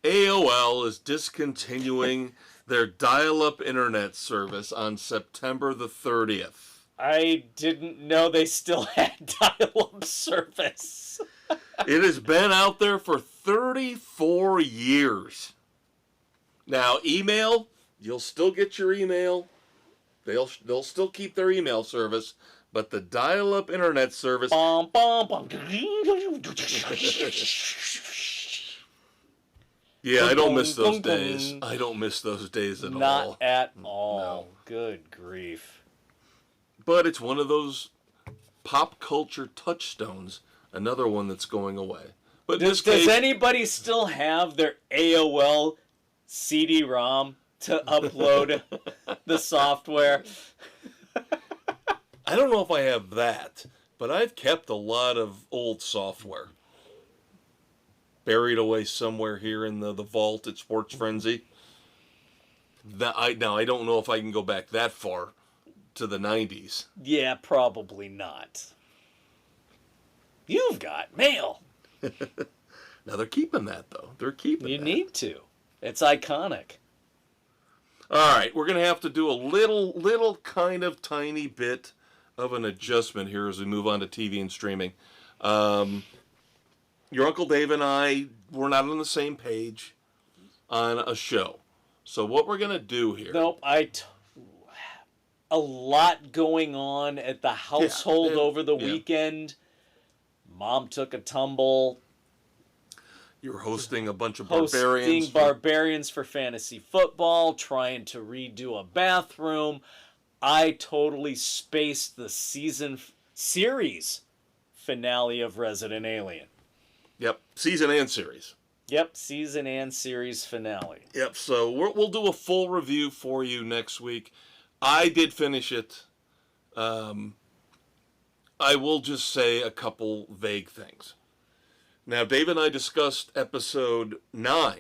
AOL is discontinuing their dial-up internet service on September the 30th. I didn't know they still had dial-up service. It has been out there for 34 years. Now, email, you'll still get your email. They'll still keep their email service, but the dial-up internet service... Bum, bum, bum. Yeah, I don't miss those days. I don't miss those days at all. Not at all. No. Good grief. But it's one of those Pop Culture Touchstones, another one that's going away. But Does anybody still have their AOL CD-ROM to upload the software? I don't know if I have that, but I've kept a lot of old software buried away somewhere here in the vault at Sports Frenzy. I don't know if I can go back that far to the 90s. Yeah, probably not. You've got mail. Now they're keeping that, though. They're keeping You that. need to. It's iconic. All right, we're going to have to do a little kind of tiny bit of an adjustment here as we move on to TV and streaming. Your Uncle Dave and I, we're not on the same page on a show. So what we're going to do here... Nope, a lot going on at the household over the weekend. Mom took a tumble. You're hosting a bunch of barbarians. Hosting barbarians for fantasy football, trying to redo a bathroom. I totally spaced the series finale of Resident Alien. Yep, season and series. Yep, season and series finale. Yep, so we'll do a full review for you next week. I did finish it. I will just say a couple vague things. Now, Dave and I discussed episode 9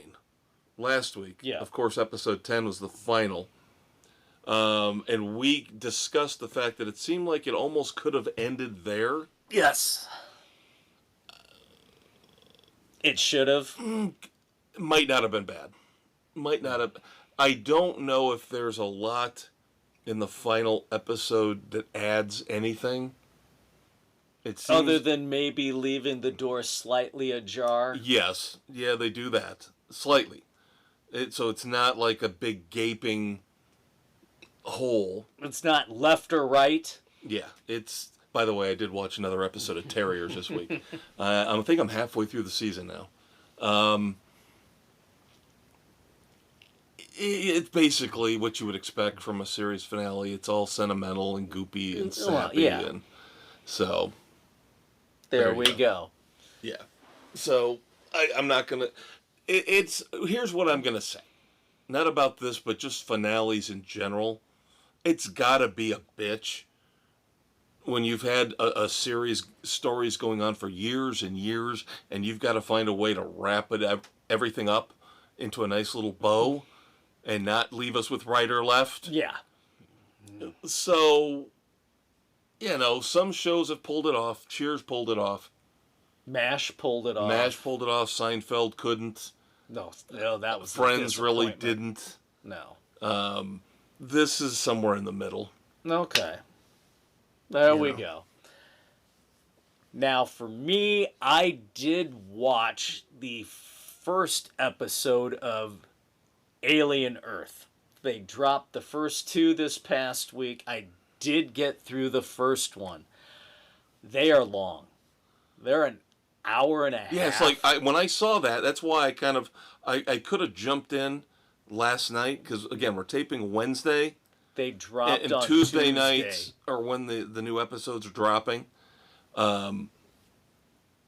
last week. Yeah. Of course, episode 10 was the final. And we discussed the fact that it seemed like it almost could have ended there. Yes. It should have. Might not have been bad. Might not have. I don't know if there's a lot in the final episode that adds anything. It seems, other than maybe leaving the door slightly ajar. Yes. Yeah, they do that. Slightly. So it's not like a big gaping hole. It's not left or right. Yeah. It's... By the way, I did watch another episode of Terriers this week. I think I'm halfway through the season now. It's basically what you would expect from a series finale. It's all sentimental and goopy and sappy. Yeah. And so... There we go. Yeah. So, I'm not going to... Here's what I'm going to say. Not about this, but just finales in general. It's got to be a bitch when you've had a series, stories going on for years and years, and you've got to find a way to wrap everything up into a nice little bow and not leave us with right or left. Yeah. So... some shows have pulled it off. Cheers pulled it off. MASH pulled it off. MASH pulled it off. Seinfeld couldn't. No, that was Friends really didn't. No. This is somewhere in the middle. Okay. There we go. Now, for me, I did watch the first episode of Alien Earth. They dropped the first 2 this past week. I did get through the first one. They are long. They're an hour and a half. Yeah, it's like when I saw that, that's why I could have jumped in last night because again we're taping Wednesday. They dropped and on Tuesday nights are when the new episodes are dropping. And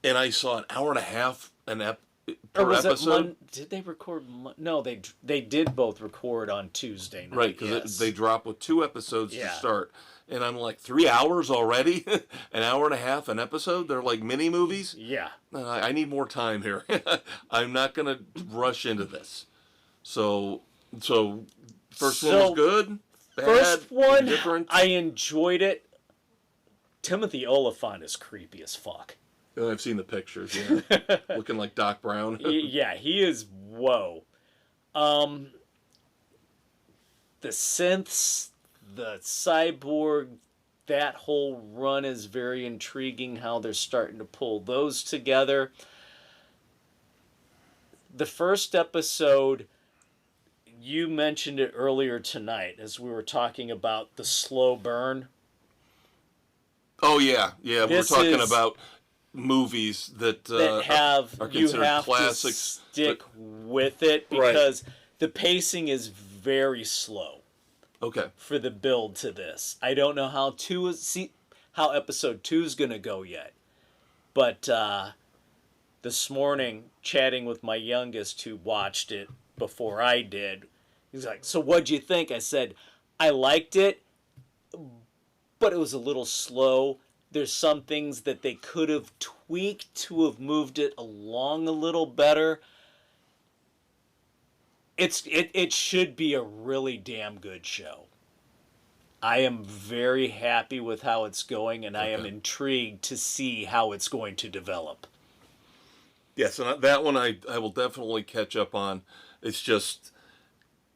I saw an hour and a half per episode. Did they record? No, they did both record on Tuesday night. Right, because they drop with 2 episodes to start. And I'm like, 3 hours already? An hour and a half an episode? They're like mini movies? Yeah. I need more time here. I'm not going to rush into this. So first one was good? Bad? First one, different? I enjoyed it. Timothy Oliphant is creepy as fuck. Oh, I've seen the pictures, yeah. Looking like Doc Brown. Yeah, he is, whoa. The synths, the cyborg, that whole run is very intriguing, how they're starting to pull those together. The first episode, you mentioned it earlier tonight as we were talking about the slow burn. Oh, yeah. Yeah, we're talking about movies that are considered classics. To stick with it because the pacing is very slow. Okay. For the build to this, I don't know how how episode 2 is going to go yet. But this morning, chatting with my youngest who watched it before I did, he's like, so what'd you think? I said, I liked it, but it was a little slow. There's some things that they could have tweaked to have moved it along a little better. It should be a really damn good show. I am very happy with how it's going, and I am intrigued to see how it's going to develop. Yes, and that one I will definitely catch up on. It's just,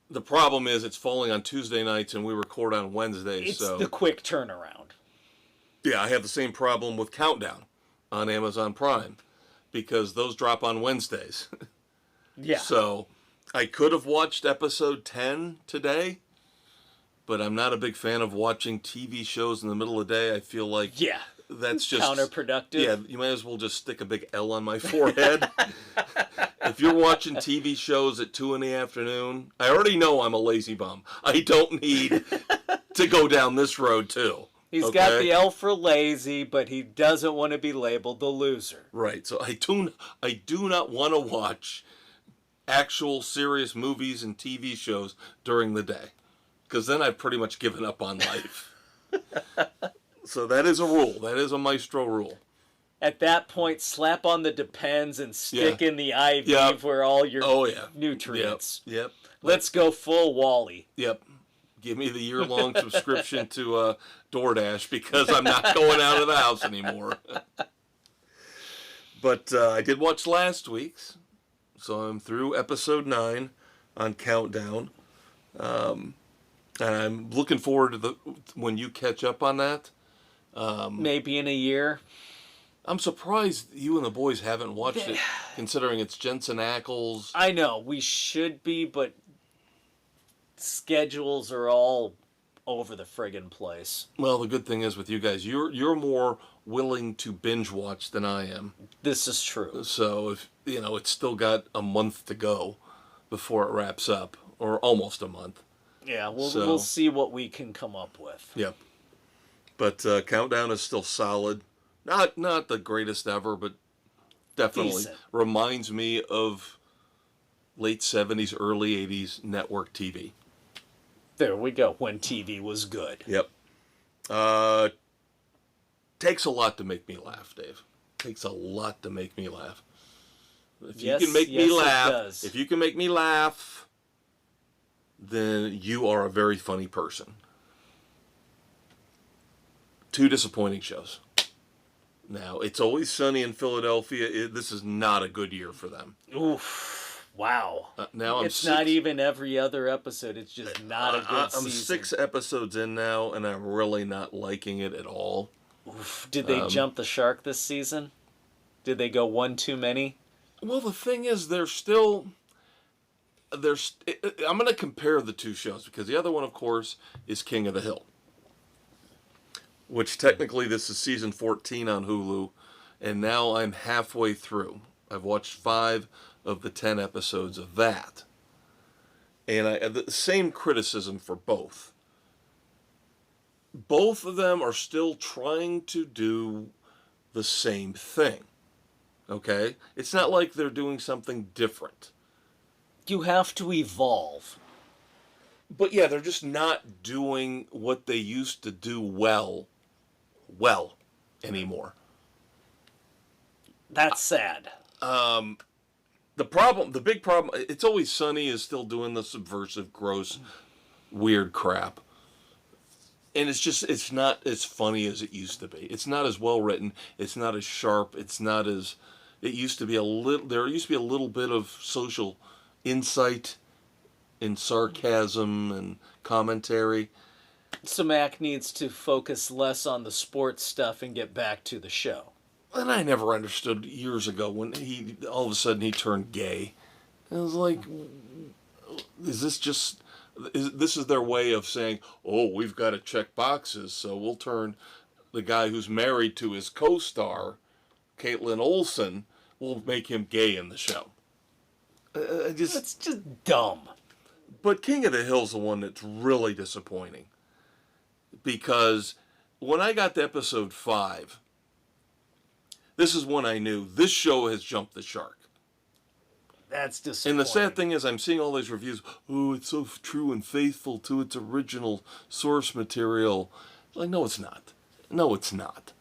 the problem is it's falling on Tuesday nights and we record on Wednesdays. It's so the quick turnaround. Yeah, I have the same problem with Countdown on Amazon Prime because those drop on Wednesdays. Yeah. So I could have watched episode 10 today, but I'm not a big fan of watching TV shows in the middle of the day. I feel like that's just counterproductive. Yeah, you might as well just stick a big L on my forehead. If you're watching TV shows at 2 in the afternoon, I already know I'm a lazy bum. I don't need to go down this road too. He's got the L for lazy, but he doesn't want to be labeled the loser. Right. So I do not want to watch actual serious movies and TV shows during the day, because then I've pretty much given up on life. So that is a rule. That is a Maestro rule. At that point, slap on the Depends and stick in the IV where all your nutrients. Yep. Let's go full Wally. Yep. Give me the year-long subscription to DoorDash, because I'm not going out of the house anymore. But I did watch last week's, so I'm through episode 9 on Countdown. And I'm looking forward to when you catch up on that. Maybe in a year. I'm surprised you and the boys haven't watched it, considering it's Jensen Ackles. I know, we should be, but schedules are all over the friggin' place. Well, the good thing is with you guys, you're more willing to binge watch than I am. This is true. So if it's still got a month to go before it wraps up, or almost a month. Yeah, we'll see what we can come up with. Yep. But Countdown is still solid. Not the greatest ever, but definitely decent. Reminds me of late 70s, early 80s network TV. There we go, when TV was good. Yep. Takes a lot to make me laugh, Dave. Takes a lot to make me laugh. If you can make me laugh, if you can make me laugh, then you are a very funny person. 2 disappointing shows. Now, It's Always Sunny in Philadelphia. This is not a good year for them. Oof. Wow. Now it's not even every other episode. It's just not a good season. I'm 6 episodes in now, and I'm really not liking it at all. Oof. Did they jump the shark this season? Did they go one too many? Well, the thing is, I'm going to compare the 2 shows, because the other one, of course, is King of the Hill, which technically this is season 14 on Hulu, and now I'm halfway through. I've watched 5 of the 10 episodes of that. And I have the same criticism for both. Both of them are still trying to do the same thing. Okay? It's not like they're doing something different. You have to evolve. But yeah, they're just not doing what they used to do well anymore. That's sad. The big problem, It's Always Sunny is still doing the subversive, gross, weird crap. And it's not as funny as it used to be. It's not as well written. It's not as sharp. It's not as, it used to be there used to be a little bit of social insight and sarcasm and commentary. So Mac needs to focus less on the sports stuff and get back to the show. And I never understood years ago when all of a sudden he turned gay. I was like, this is their way of saying, oh, we've got to check boxes, so we'll turn the guy who's married to his co-star, Caitlin Olsen, we'll make him gay in the show. It's just dumb. But King of the Hill's the one that's really disappointing, because when I got to episode 5, this is when I knew this show has jumped the shark. That's disappointing. And the sad thing is, I'm seeing all these reviews. Oh, it's so true and faithful to its original source material. Like, no, it's not. No, it's not.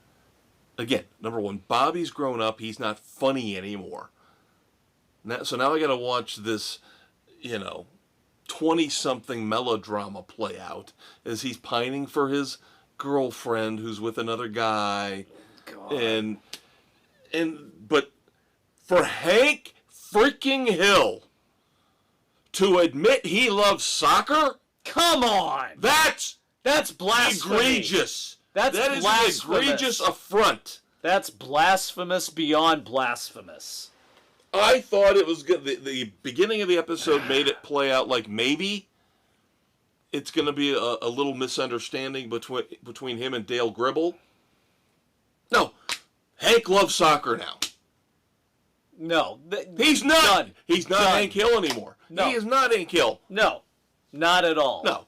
Again, number one, Bobby's grown up. He's not funny anymore. So now I got to watch this, 20-something melodrama play out as he's pining for his girlfriend who's with another guy. God. But for Hank freaking Hill to admit he loves soccer? Come on! That's blasphemy. Egregious. That is blasphemous. An egregious affront. That's blasphemous beyond blasphemous. I thought it was good. The beginning of the episode made it play out like maybe it's going to be a little misunderstanding between him and Dale Gribble. No, Hank loves soccer now. No, he's not. Done. He's not Done. Hank Hill anymore. No. He is not Hank Hill. No, not at all. No.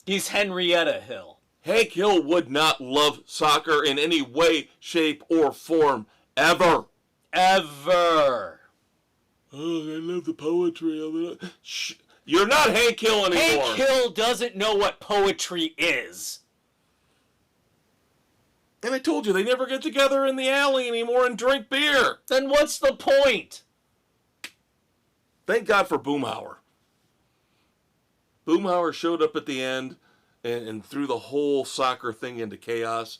He's Henrietta Hill. Hank Hill would not love soccer in any way, shape, or form, ever. Ever. Oh, I love the poetry of it. Shh. You're not Hank Hill anymore. Hank Hill doesn't know what poetry is. And I told you, they never get together in the alley anymore and drink beer. Then what's the point? Thank God for Boomhauer. Boomhauer showed up at the end and threw the whole soccer thing into chaos.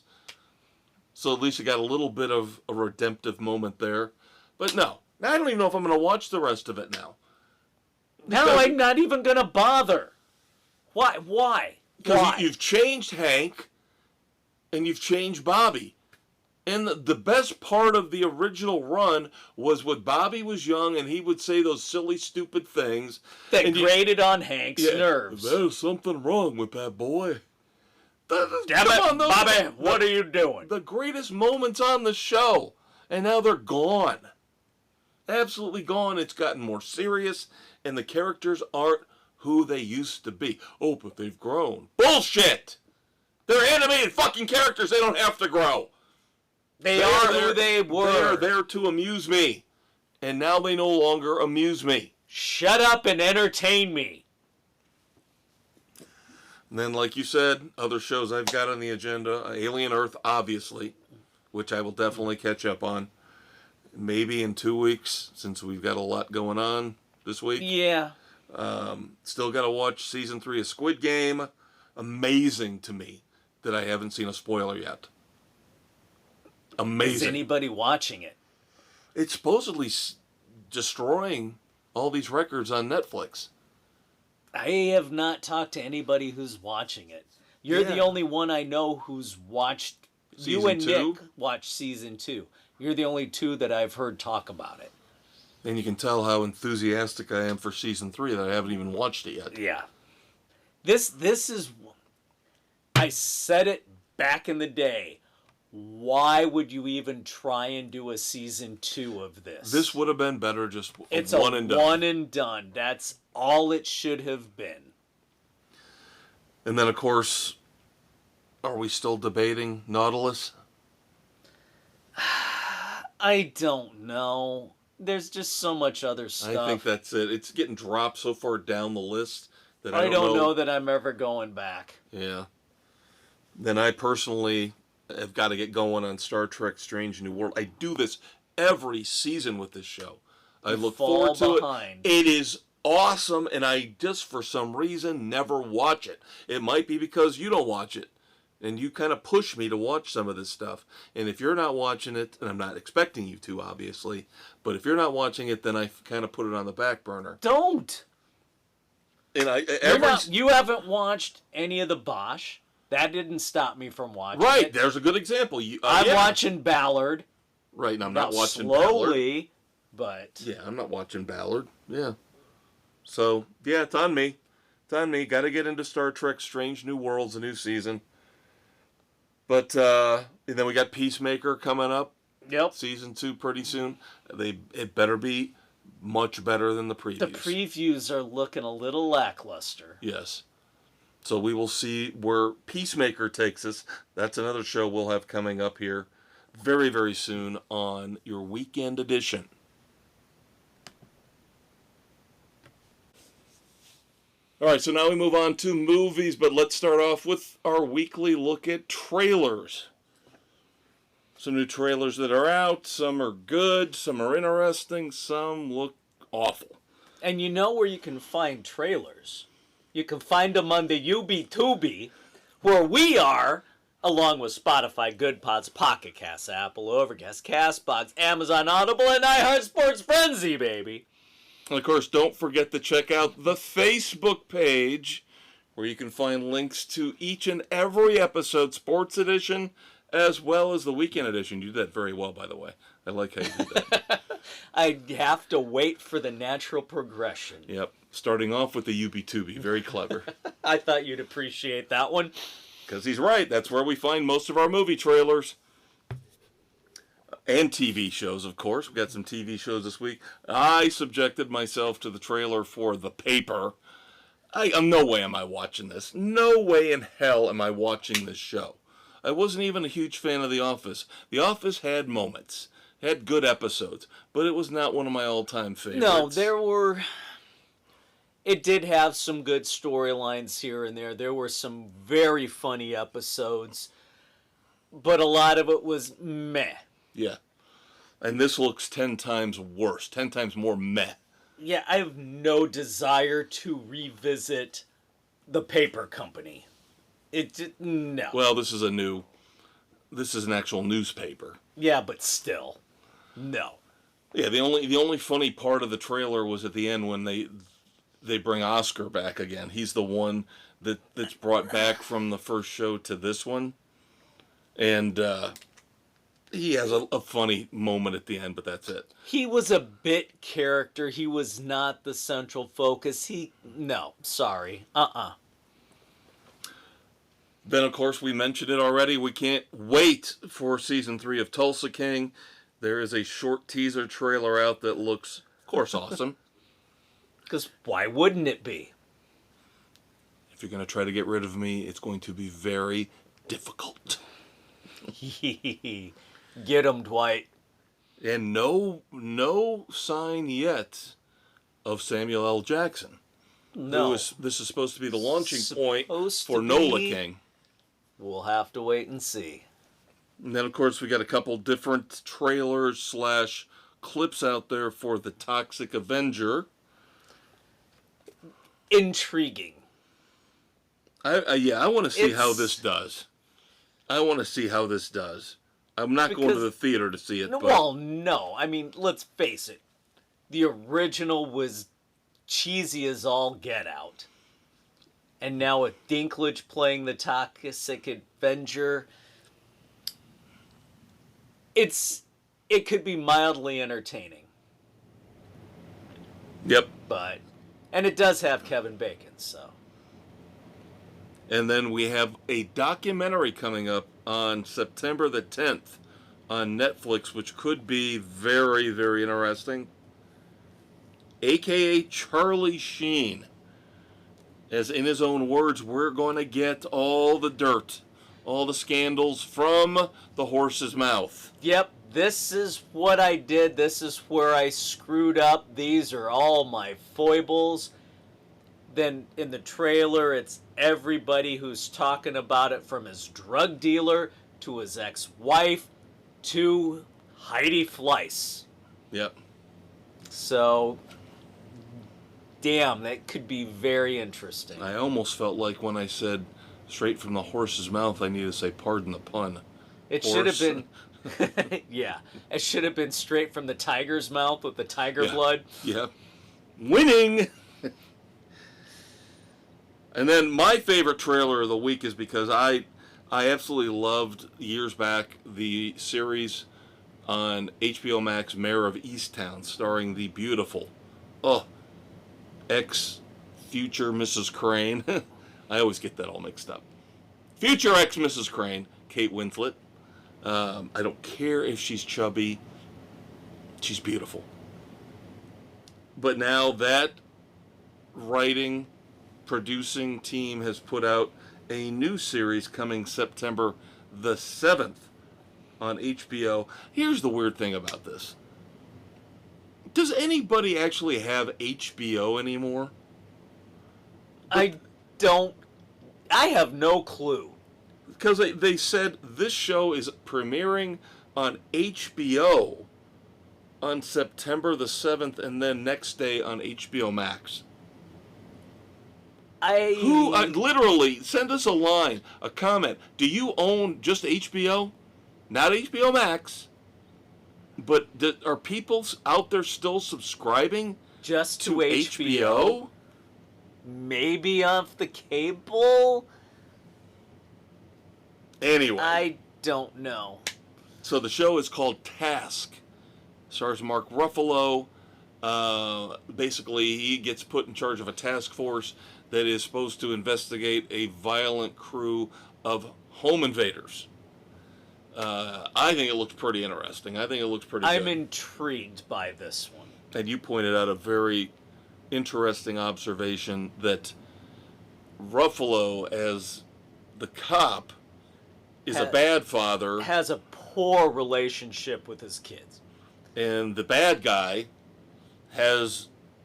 So at least you got a little bit of a redemptive moment there. But no, I don't even know if I'm going to watch the rest of it now. No, I'm not even going to bother. Why? Because you've changed Hank and you've changed Bobby. And the best part of the original run was when Bobby was young and he would say those silly, stupid things. That grated on Hank's nerves. There's something wrong with that boy. Damn it, Bobby, what are you doing? The greatest moments on the show. And now they're gone. Absolutely gone. It's gotten more serious. And the characters aren't who they used to be. Oh, but they've grown. Bullshit! They're animated fucking characters. They don't have to grow. They are who they were. They're there to amuse me. And now they no longer amuse me. Shut up and entertain me. And then, like you said, other shows I've got on the agenda. Alien Earth, obviously, which I will definitely catch up on. Maybe in 2 weeks, since we've got a lot going on this week. Yeah. Still got to watch season 3 of Squid Game. Amazing to me that I haven't seen a spoiler yet. Amazing. Is anybody watching it? It's supposedly destroying all these records on Netflix. I have not talked to anybody who's watching it. You're the only one I know who's watched. Season you and 2? Nick watched season 2. You're the only two that I've heard talk about it. And you can tell how enthusiastic I am for season 3 that I haven't even watched it yet. Yeah. This is... I said it back in the day. Why would you even try and do a season 2 of this? This would have been better just it's one and done. One and done. That's all it should have been. And then, of course, are we still debating Nautilus? I don't know. There's just so much other stuff. I think that's it. It's getting dropped so far down the list that I don't know that I'm ever going back. Yeah. Then I personally have got to get going on Star Trek Strange New World. I do this every season with this show. I look forward to it. It is awesome, and I just, for some reason, never watch it. It might be because you don't watch it, and you kind of push me to watch some of this stuff. And if you're not watching it, and I'm not expecting you to, obviously, but if you're not watching it, then I kind of put it on the back burner. Don't! And you haven't watched any of the Bosch. That didn't stop me from watching Right, it. there's a good example. I'm watching Ballard. Right, and I'm not watching slowly, Ballard. But... Yeah, I'm not watching Ballard. Yeah. So, yeah, it's on me. It's on me. Got to get into Star Trek Strange New Worlds, a new season. But, and then we got Peacemaker coming up. Yep. Season 2 pretty soon. It better be much better than the previews. The previews are looking a little lackluster. Yes. So we will see where Peacemaker takes us. That's another show we'll have coming up here very, very soon on your weekend edition. All right, so now we move on to movies, but let's start off with our weekly look at trailers. Some new trailers that are out. Some are good, some are interesting, some look awful. And you know where you can find trailers? You can find them on the UB2B, where we are, along with Spotify, Good Pods, Pocket Cast, Apple, Overcast, CastBox, Amazon Audible, and iHeart Sports Frenzy, baby. And of course, don't forget to check out the Facebook page, where you can find links to each and every episode, Sports Edition, as well as the Weekend Edition. You did that very well, by the way. I like how you did that. I have to wait for the natural progression. Yep. Starting off with the UB2B. Very clever. I thought you'd appreciate that one. Because he's right. That's where we find most of our movie trailers. And TV shows, of course. We got some TV shows this week. I subjected myself to the trailer for The Paper. No way am I watching this. No way in hell am I watching this show. I wasn't even a huge fan of The Office. The Office had moments. Had good episodes. But it was not one of my all-time favorites. No, it did have some good storylines here and there. There were some very funny episodes. But a lot of it was meh. Yeah. And this looks 10 times worse. 10 times more meh. Yeah, I have no desire to revisit The Paper Company. No. Well, this is an actual newspaper. Yeah, but still. No. Yeah, the only funny part of the trailer was at the end when they bring Oscar back again. He's the one that's brought back from the first show to this one. And he has a funny moment at the end, but that's it. He was a bit character. He was not the central focus. No, sorry. Then, of course, we mentioned it already. We can't wait for Season 3 of Tulsa King. There is a short teaser trailer out that looks, of course, awesome. Because why wouldn't it be? If you're going to try to get rid of me, it's going to be very difficult. Get him, Dwight. And no sign yet of Samuel L. Jackson. No. This is supposed to be the launching point for Nola King. We'll have to wait and see. And then, of course, we got a couple different trailers / clips out there for The Toxic Avenger. Intriguing. I want to see how this does. I want to see how this does. I'm not going to the theater to see it. Well, no. I mean, let's face it. The original was cheesy as all get out. And now with Dinklage playing the Toxic Avenger, it could be mildly entertaining. Yep. And it does have Kevin Bacon, so. And then we have a documentary coming up on September the 10th on Netflix, which could be very, very interesting. AKA Charlie Sheen. As in his own words, we're going to get all the dirt, all the scandals from the horse's mouth. Yep, this is what I did. This is where I screwed up. These are all my foibles. Then in the trailer, it's everybody who's talking about it, from his drug dealer to his ex-wife to Heidi Fleiss. Yep. So, damn, that could be very interesting. I almost felt like when I said straight from the horse's mouth, I need to say pardon the pun. It should have been, yeah, it should have been straight from the tiger's mouth with the tiger blood. Yeah. Winning! And then my favorite trailer of the week is because I absolutely loved, years back, the series on HBO Max, Mayor of Easttown, starring the beautiful, ex-future Mrs. Crane. I always get that all mixed up. Future ex-Mrs. Crane, Kate Winslet. I don't care if she's chubby. She's beautiful. But now that writing, producing team has put out a new series coming September the 7th on HBO. Here's the weird thing about this. Does anybody actually have HBO anymore? I have no clue. Because they said this show is premiering on HBO on September the 7th and then next day on HBO Max. Literally, send us a line, a comment. Do you own just HBO? Not HBO Max. But are people out there still subscribing just to HBO? Maybe off the cable? Anyway. I don't know. So the show is called Task. Stars Mark Ruffalo. Basically, he gets put in charge of a task force that is supposed to investigate a violent crew of home invaders. I think it looks pretty interesting. I think it looks pretty good. I'm intrigued by this one. And you pointed out a very interesting observation that Ruffalo, as the cop, is a bad father. Has a poor relationship with his kids. And the bad guy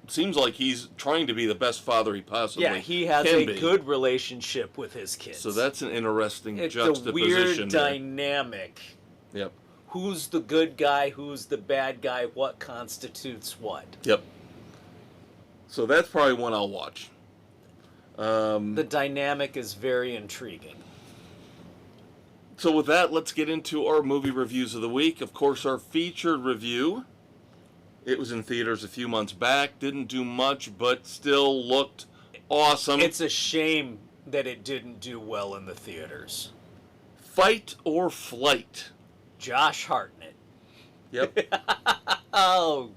seems like he's trying to be the best father he possibly can be. Yeah, he has a good relationship with his kids. So that's an interesting juxtaposition. It's a weird dynamic. Yep. Who's the good guy? Who's the bad guy? What constitutes what? Yep. So that's probably one I'll watch. The dynamic is very intriguing. So with that, let's get into our movie reviews of the week. Of course, our featured review. It was in theaters a few months back. Didn't do much, but still looked awesome. It's a shame that it didn't do well in the theaters. Fight or Flight. Josh Hartnett. Yep. Oh.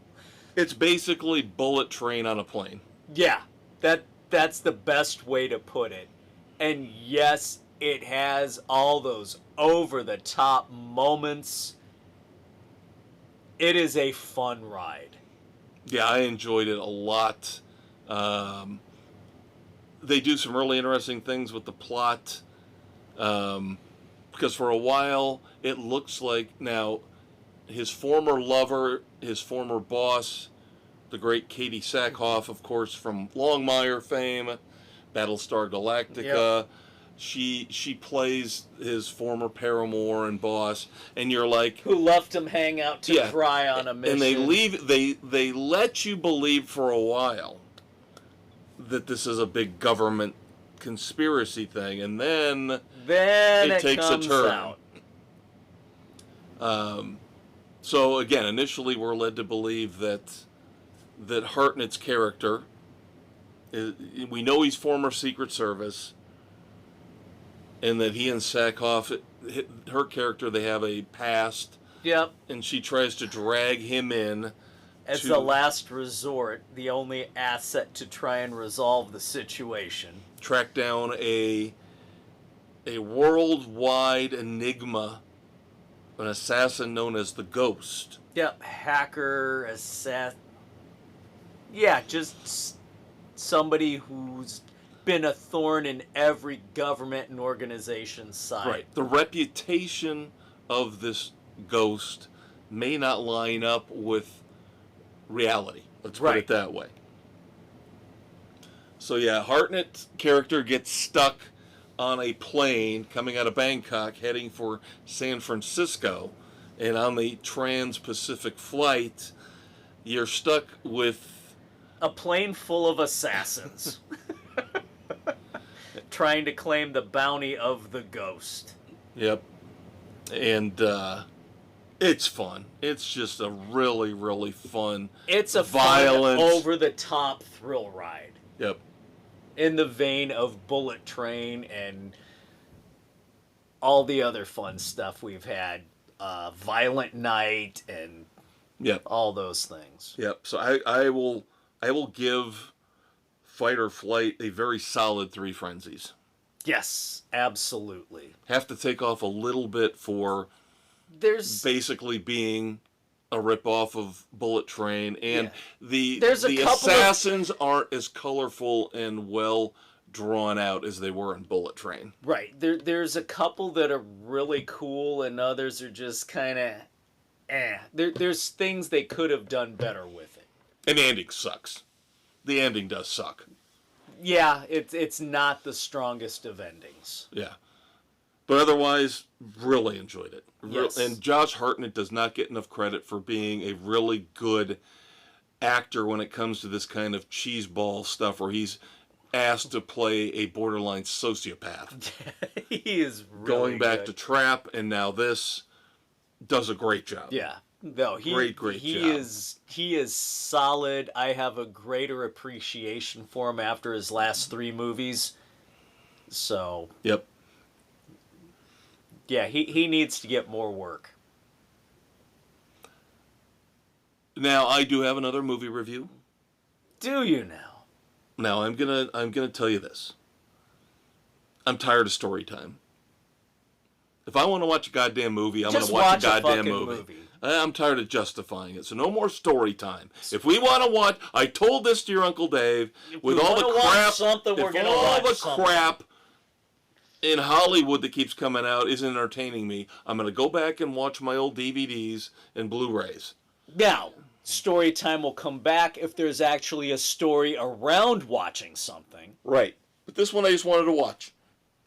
It's basically Bullet Train on a plane. Yeah, that's the best way to put it. And yes, it has all those over-the-top moments. It is a fun ride. Yeah, I enjoyed it a lot. They do some really interesting things with the plot. Because for a while, it looks like now his former lover, his former boss, the great Katie Sackhoff, of course, from Longmire fame, Battlestar Galactica. Yep. She plays his former paramour and boss, and you're like, who left him hang out to dry on a mission. And they let you believe for a while that this is a big government conspiracy thing, and then it takes a turn. Out. So again, initially we're led to believe that Hartnett's character, we know he's former Secret Service, and that he and Sackhoff, her character, they have a past. Yep. And she tries to drag him in. As the last resort, the only asset to try and resolve the situation. Track down a worldwide enigma, an assassin known as the Ghost. Yep, hacker, assassin. Yeah, just somebody who's been a thorn in every government and organization's side. Right. The reputation of this ghost may not line up with reality. Let's put it that way. So yeah, Hartnett's character gets stuck on a plane coming out of Bangkok heading for San Francisco, and on the Trans-Pacific flight, you're stuck with a plane full of assassins. Trying to claim the bounty of the Ghost. Yep. And it's fun. It's just a really, really fun, it's a violent, over-the-top thrill ride. Yep. In the vein of Bullet Train and all the other fun stuff we've had. Violent Night and all those things. Yep. So I will give Fight or Flight a very solid 3 frenzies. Yes, absolutely. Have to take off a little bit for basically being a ripoff of Bullet Train, and the assassins aren't as colorful and well drawn out as they were in Bullet Train. Right. There's a couple that are really cool, and others are just kind of, there's things they could have done better with it. And the ending sucks. The ending does suck. Yeah, it's not the strongest of endings. Yeah. But otherwise, really enjoyed it. Yes. And Josh Hartnett does not get enough credit for being a really good actor when it comes to this kind of cheeseball stuff where he's asked to play a borderline sociopath. He is really going back good. to Trap and now this, does a great job. Yeah. No, great job. He is solid. I have a greater appreciation for him after his last 3 movies. So, Yep. yeah, he needs to get more work. Now I do have another movie review. Do you now? Now I'm gonna tell you this. I'm tired of story time. If I want to watch a goddamn movie, I'm going to watch a goddamn movie. I'm tired of justifying it. So no more story time. If we want to watch, I told this to your Uncle Dave, with all the crap in Hollywood that keeps coming out isn't entertaining me, I'm going to go back and watch my old DVDs and Blu-rays. Now, story time will come back if there's actually a story around watching something. Right. But this one I just wanted to watch.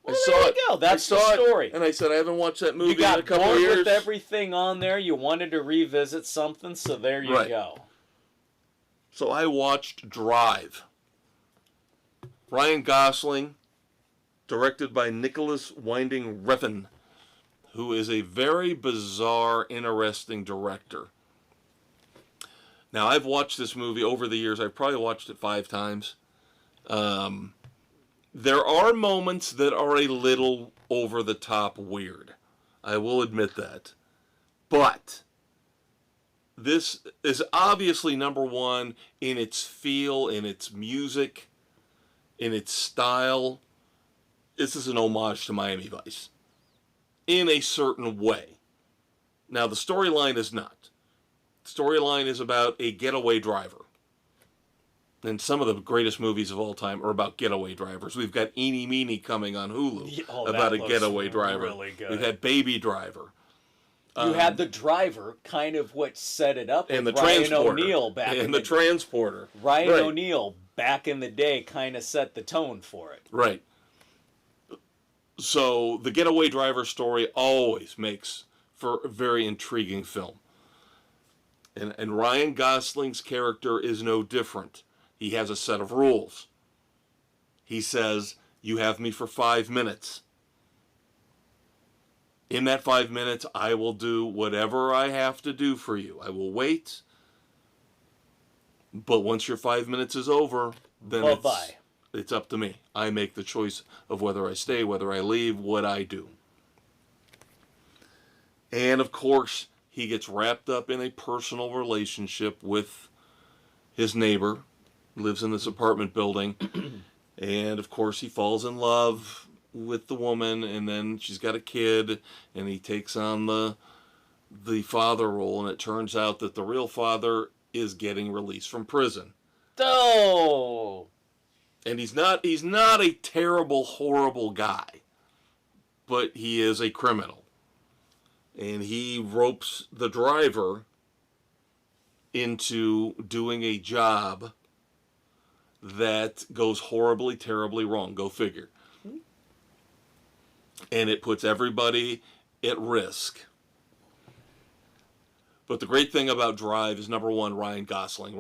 Well, there you go. That's the story. And I said I haven't watched that movie in a couple years. You got bored with everything on there. You wanted to revisit something, so there you go. So I watched Drive. Ryan Gosling, directed by Nicholas Winding Refn, who is a very bizarre, interesting director. Now, I've watched this movie over the years. I've probably watched it 5 times. There are moments that are a little over-the-top weird. I will admit that. But this is obviously number one in its feel, in its music, in its style. This is an homage to Miami Vice in a certain way. Now, the storyline is not. The storyline is about a getaway driver. And some of the greatest movies of all time are about getaway drivers. We've got Eeny Meeny coming on Hulu about a getaway driver. Really good. We've had Baby Driver. You had the driver, kind of what set it up, and the Ryan transporter. O'Neal back and the transporter. Ryan O'Neal back in the day kind of set the tone for it. Right. So the getaway driver story always makes for a very intriguing film. And Ryan Gosling's character is no different. He has a set of rules. He says, you have me for 5 minutes. In that 5 minutes, I will do whatever I have to do for you. I will wait. But once your 5 minutes is over, then it's up to me. I make the choice of whether I stay, whether I leave, what I do. And of course, he gets wrapped up in a personal relationship with his neighbor. Lives in this apartment building, and of course he falls in love with the woman, and then she's got a kid, and he takes on the father role, and it turns out that the real father is getting released from prison. Oh! And he's not a terrible, horrible guy, but he is a criminal, and he ropes the driver into doing a job that goes horribly, terribly wrong. Go figure. And it puts everybody at risk. But the great thing about Drive is, number one, Ryan Gosling.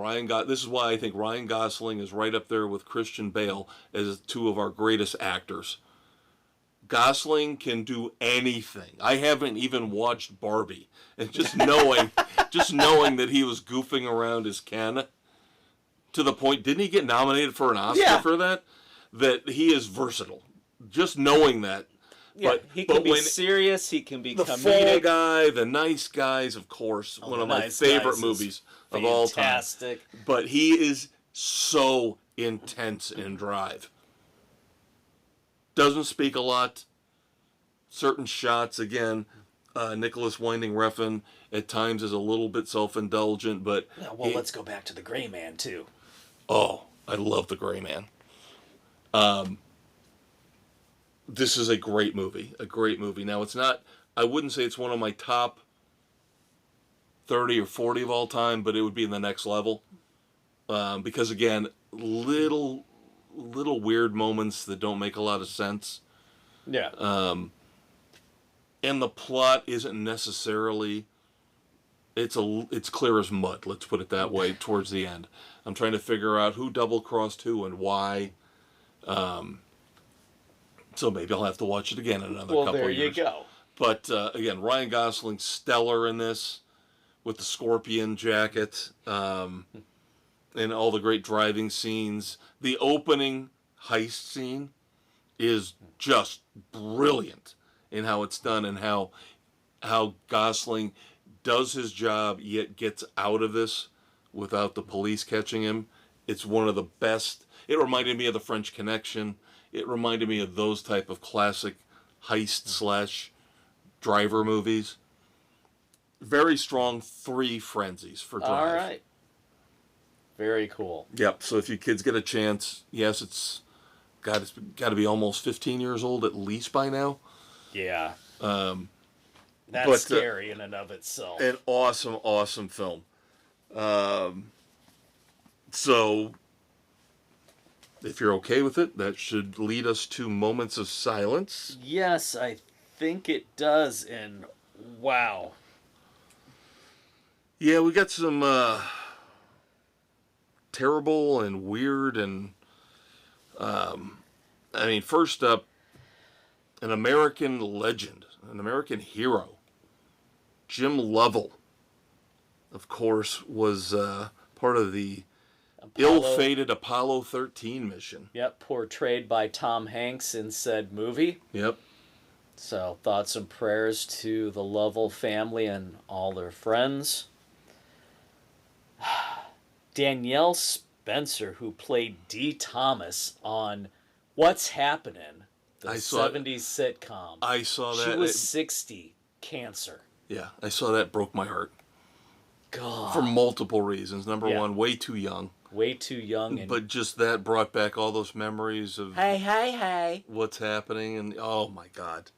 This is why I think Ryan Gosling is right up there with Christian Bale as 2 of our greatest actors. Gosling can do anything. I haven't even watched Barbie. And just knowing that he was goofing around as Ken, to the point, didn't he get nominated for an Oscar for that? That he is versatile. Just knowing that. Yeah, he can be serious, he can be comedic. The Fall Guy, The Nice Guys, of course, one of my favorite movies of all time. Fantastic. But he is so intense in Drive. Doesn't speak a lot. Certain shots, again, Nicholas Winding Refn at times is a little bit self-indulgent, but... let's go back to The Gray Man, too. Oh, I love The Gray Man. this is a great movie. A great movie. Now, it's not, I wouldn't say it's one of my top 30 or 40 of all time, but it would be in the next level. Because, again, little weird moments that don't make a lot of sense. Yeah. And the plot isn't necessarily, it's clear as mud, let's put it that way, towards the end. I'm trying to figure out who double-crossed who and why. So maybe I'll have to watch it again in another couple of years. Well, there you go. But, again, Ryan Gosling, stellar in this, with the scorpion jacket, and all the great driving scenes. The opening heist scene is just brilliant in how it's done, and how Gosling does his job, yet gets out of this without the police catching him. It's one of the best. It reminded me of The French Connection. It reminded me of those type of classic heist / driver movies. Very strong 3 frenzies for Drive. All right. Very cool. Yep. So if you kids get a chance, yes, it's got to be almost 15 years old at least by now. Yeah. But, That's scary in and of itself. An awesome film. So if you're okay with it, that should lead us to moments of silence. Yes, I think it does. And wow. Yeah, we got some terrible and weird and first up, an American legend, an American hero, Jim Lovell, of course, was part of the ill-fated Apollo 13 mission. Yep, portrayed by Tom Hanks in said movie. Yep. So, thoughts and prayers to the Lovell family and all their friends. Danielle Spencer, who played Dee Thomas on What's Happening, the 70s sitcom. I saw that. She was 60, cancer. Yeah, I saw that, broke my heart. God. For multiple reasons. Number one, way too young. Way too young. But just that brought back all those memories of hey. What's happening, and oh my God.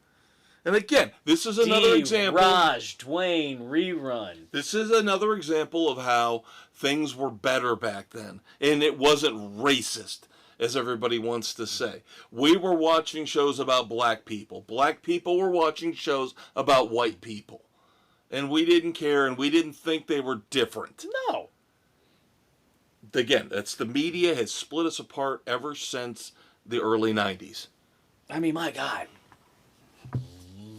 And again, this is another example. Raj, Dwayne, rerun. This is another example of how things were better back then. And it wasn't racist, as everybody wants to say. We were watching shows about black people. Black people were watching shows about white people. And we didn't care, and we didn't think they were different. No. Again, that's the media has split us apart ever since the early 90s. I mean, my God.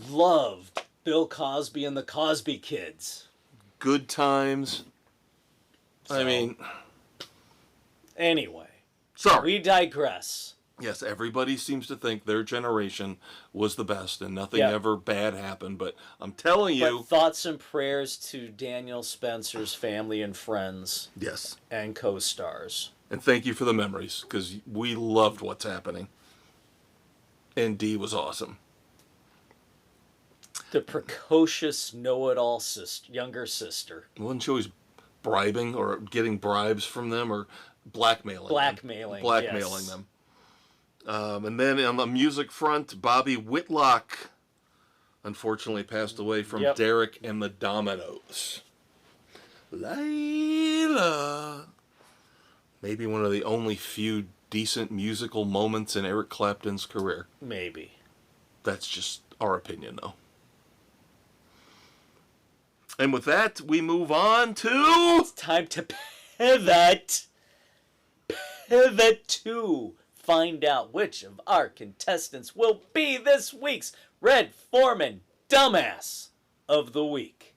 Loved Bill Cosby and the Cosby Kids. Good times. So, anyway. Sorry. We digress. Yes, everybody seems to think their generation was the best and nothing ever bad happened. But I'm telling you. But thoughts and prayers to Daniel Spencer's family and friends. Yes. And co-stars. And thank you for the memories, because we loved What's Happening. And Dee was awesome. The precocious know-it-all younger sister. Wasn't she always bribing or getting bribes from them or blackmailing them? And then on the music front, Bobby Whitlock unfortunately passed away from Derek and the Dominoes. Layla. Maybe one of the only few decent musical moments in Eric Clapton's career. Maybe. That's just our opinion, though. And with that, we move on to... It's time to pivot. Pivot to find out which of our contestants will be this week's Red Foreman Dumbass of the Week.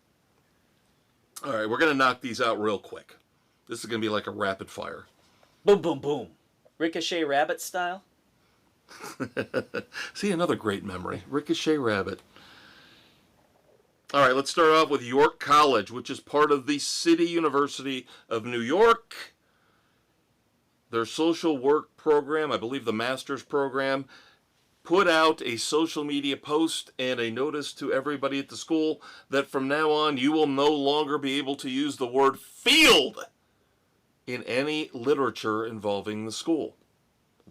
All right, we're going to knock these out real quick. This is going to be like a rapid fire. Boom, boom, boom. Ricochet Rabbit style? See, another great memory. Ricochet Rabbit. All right, let's start off with York College, which is part of the City University of New York. Their social work program, I believe the master's program, put out a social media post and a notice to everybody at the school that from now on you will no longer be able to use the word field in any literature involving the school.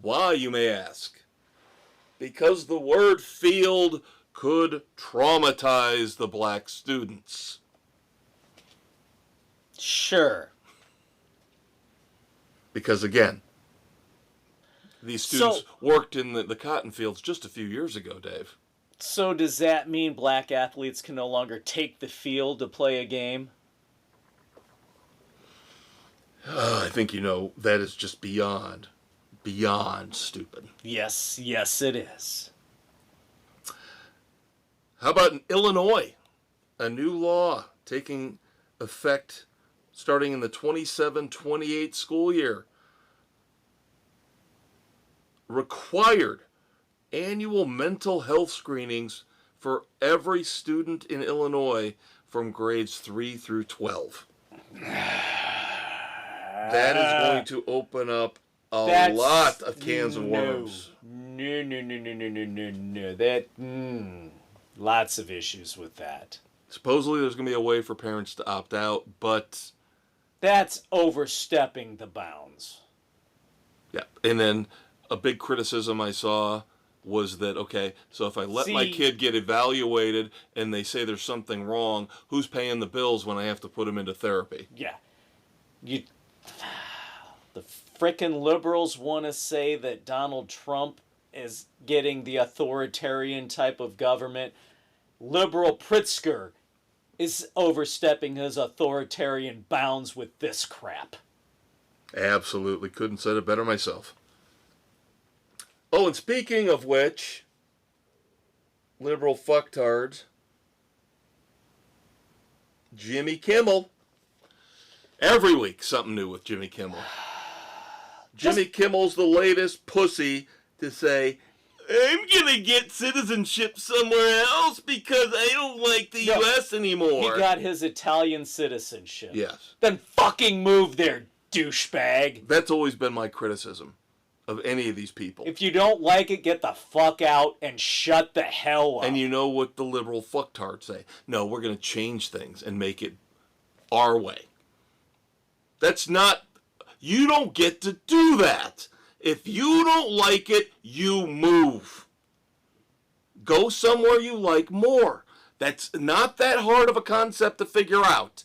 Why, you may ask? because the word field could traumatize the black students. Sure. Because again, these students worked in the cotton fields just a few years ago, Dave. So does that mean black athletes can no longer take the field to play a game? I think that is just beyond stupid. Yes, it is. How about in Illinois? A new law taking effect starting in the 27-28 school year required annual mental health screenings for every student in Illinois from grades 3 through 12. That is going to open up a lot of cans of worms. No. That, lots of issues with that. Supposedly there's going to be a way for parents to opt out, but... That's overstepping the bounds. Yeah, and then a big criticism I saw was that, okay, so if I let my kid get evaluated and they say there's something wrong, who's paying the bills when I have to put him into therapy? Yeah. The frickin' liberals want to say that Donald Trump is getting the authoritarian type of government. Liberal Pritzker is overstepping his authoritarian bounds with this crap. Absolutely. Couldn't said it better myself. Oh, and speaking of which, liberal fucktards, Jimmy Kimmel. Every week, something new with Jimmy Kimmel. Jimmy Kimmel's the latest pussy to say, I'm gonna get citizenship somewhere else because I don't like the U.S. anymore. He got his Italian citizenship. Yes. Then fucking move there, douchebag. That's always been my criticism of any of these people. If you don't like it, get the fuck out and shut the hell up. And you know what the liberal fucktards say? No, we're gonna change things and make it our way. That's not... You don't get to do that. If you don't like it, you move. Go somewhere you like more. That's not that hard of a concept to figure out.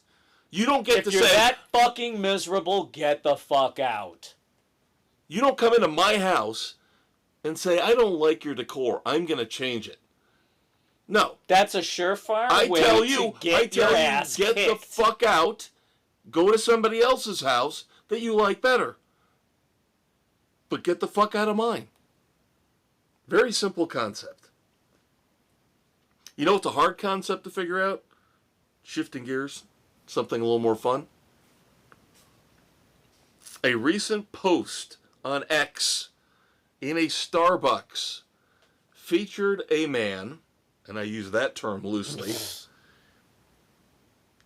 You don't get to say... If you're that fucking miserable, get the fuck out. You don't come into my house and say, I don't like your decor. I'm going to change it. No. That's a surefire way to get your ass kicked. Get the fuck out. Go to somebody else's house that you like better. But get the fuck out of mine. Very simple concept. You know what's a hard concept to figure out? Shifting gears. Something a little more fun. A recent post on X in a Starbucks featured a man, and I use that term loosely,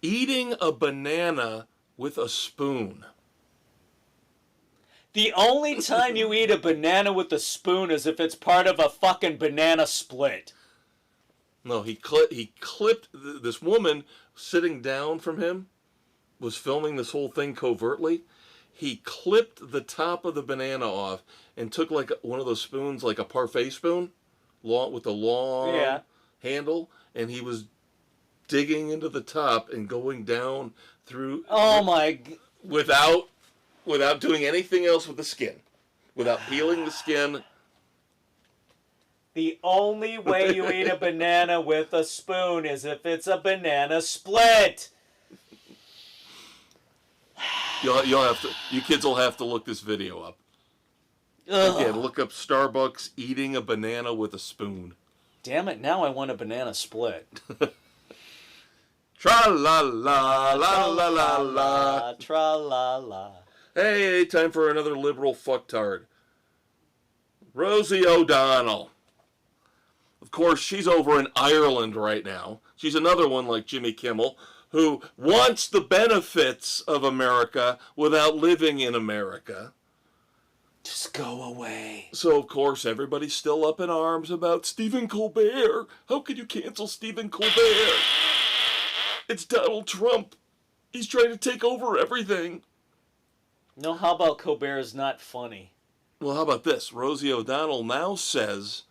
eating a banana with a spoon. The only time you eat a banana with a spoon is if it's part of a fucking banana split. No, he clipped this woman sitting down from him, was filming this whole thing covertly. He clipped the top of the banana off and took like one of those spoons, like a parfait spoon, with a long handle, and he was digging into the top and going down through. Oh my! Without doing anything else with the skin, without peeling the skin. The only way you eat a banana with a spoon is if it's a banana split. You kids will have to look this video up. Ugh. Again, look up Starbucks eating a banana with a spoon. Damn it, now I want a banana split. Tra-la-la, la-la-la-la. Tra-la-la. Hey, time for another liberal fucktard. Rosie O'Donnell. Of course, she's over in Ireland right now. She's another one like Jimmy Kimmel, who wants the benefits of America without living in America. Just go away. So, of course, everybody's still up in arms about Stephen Colbert. How could you cancel Stephen Colbert? It's Donald Trump. He's trying to take over everything. No, how about Colbert is not funny? Well, how about this? Rosie O'Donnell now says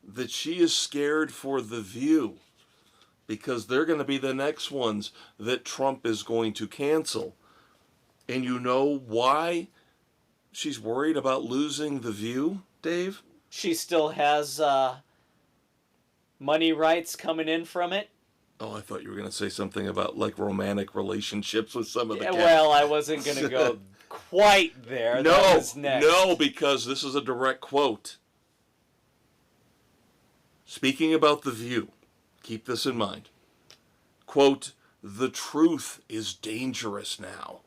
that she is scared for The View because they're going to be the next ones that Trump is going to cancel. And you know why she's worried about losing The View, Dave? She still has money rights coming in from it. Oh, I thought you were going to say something about like romantic relationships with some of the cast. Well, I wasn't going to go quite there. No, that was next. no, because this is a direct quote. Speaking about The View, keep this in mind. Quote, "The truth is dangerous now."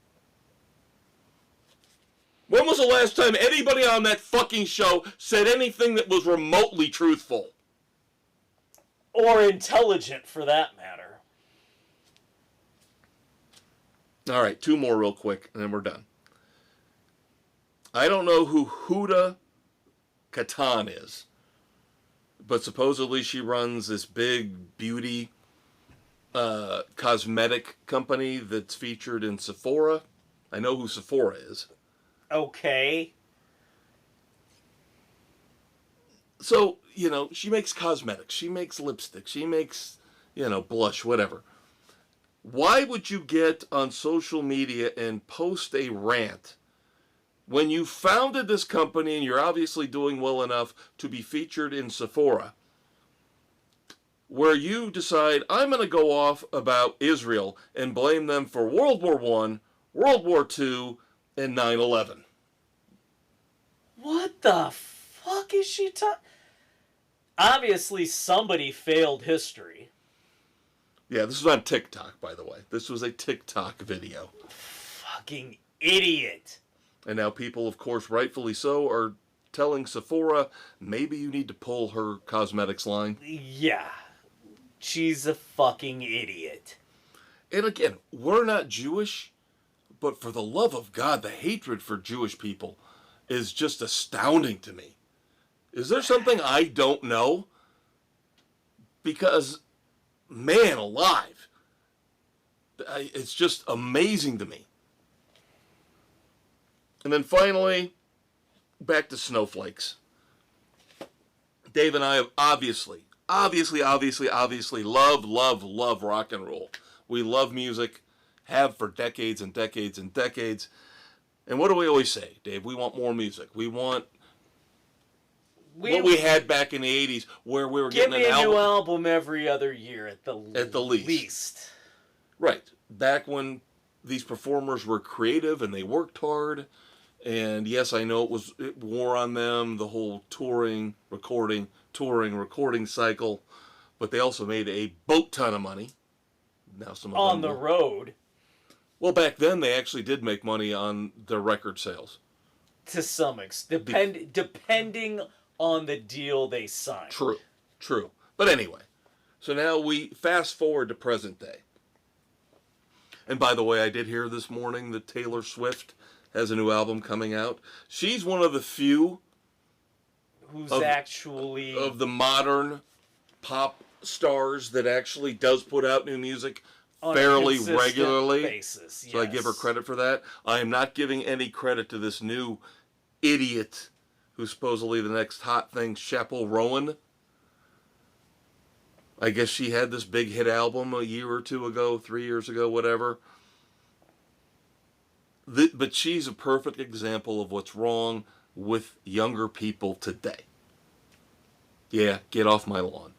When was the last time anybody on that fucking show said anything that was remotely truthful? Or intelligent, for that matter. All right, 2 more real quick, and then we're done. I don't know who Huda Katan is, but supposedly she runs this big beauty cosmetic company that's featured in Sephora. I know who Sephora is. Okay. So, you know, she makes cosmetics. She makes lipstick. She makes, you know, blush, whatever. Why would you get on social media and post a rant when you founded this company and you're obviously doing well enough to be featured in Sephora, where you decide, I'm going to go off about Israel and blame them for World War I, World War II, and 9/11? What the fuck is she talking? Obviously, somebody failed history. Yeah, this was on TikTok, by the way. This was a TikTok video. Fucking idiot. And now people, of course, rightfully so, are telling Sephora, maybe you need to pull her cosmetics line. Yeah. She's a fucking idiot. And again, we're not Jewish, but for the love of God, the hatred for Jewish people is just astounding to me. Is there something I don't know? Because, man alive, it's just amazing to me. And then finally, back to snowflakes. Dave and I have obviously love rock and roll. We love music, have for decades and decades and decades. And what do we always say, Dave? We want more music. We want what we had back in the 80s, where we were getting an album. Give me a new album every other year at the least. Right. Back when these performers were creative and they worked hard. And yes, I know it wore on them, the whole touring, recording cycle. But they also made a boat ton of money. Now some of on them the road. Well, back then they actually did make money on their record sales. To some extent. Depending on the deal they signed. True. But anyway, so now we fast forward to present day. And by the way, I did hear this morning that Taylor Swift has a new album coming out. She's one of the few who's actually of the modern pop stars that actually does put out new music on fairly a regularly. Basis, yes. So I give her credit for that. I am not giving any credit to this new idiot who's supposedly the next hot thing, Chappell Roan. I guess she had this big hit album a year or two ago, 3 years ago, whatever. But she's a perfect example of what's wrong with younger people today. Yeah, get off my lawn.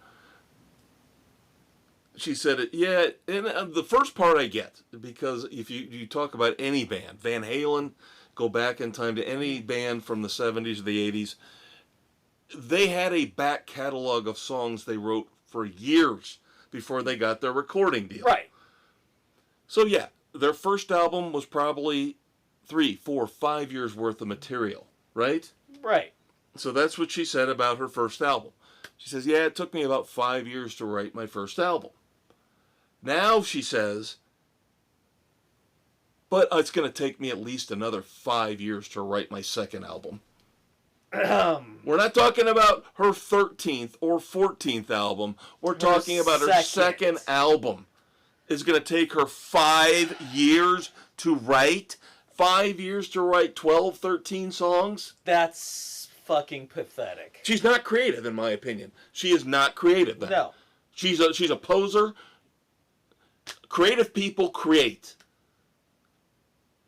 She said it, yeah, and the first part I get, because if you talk about any band, Van Halen, go back in time to any band from the 70s or the 80s, they had a back catalog of songs they wrote for years before they got their recording deal. Right. So yeah, their first album was probably 3, 4, 5 years worth of material, right? Right. So that's what she said about her first album. She says, yeah, it took me about 5 years to write my first album. Now she says, but it's going to take me at least another 5 years to write my second album. We're not talking about her 13th or 14th album. We're talking about her second album. It's going to take her 5 years to write. 5 years to write 12, 13 songs? That's fucking pathetic. She's not creative, in my opinion. She is not creative. Then. No. She's a poser. Creative people create.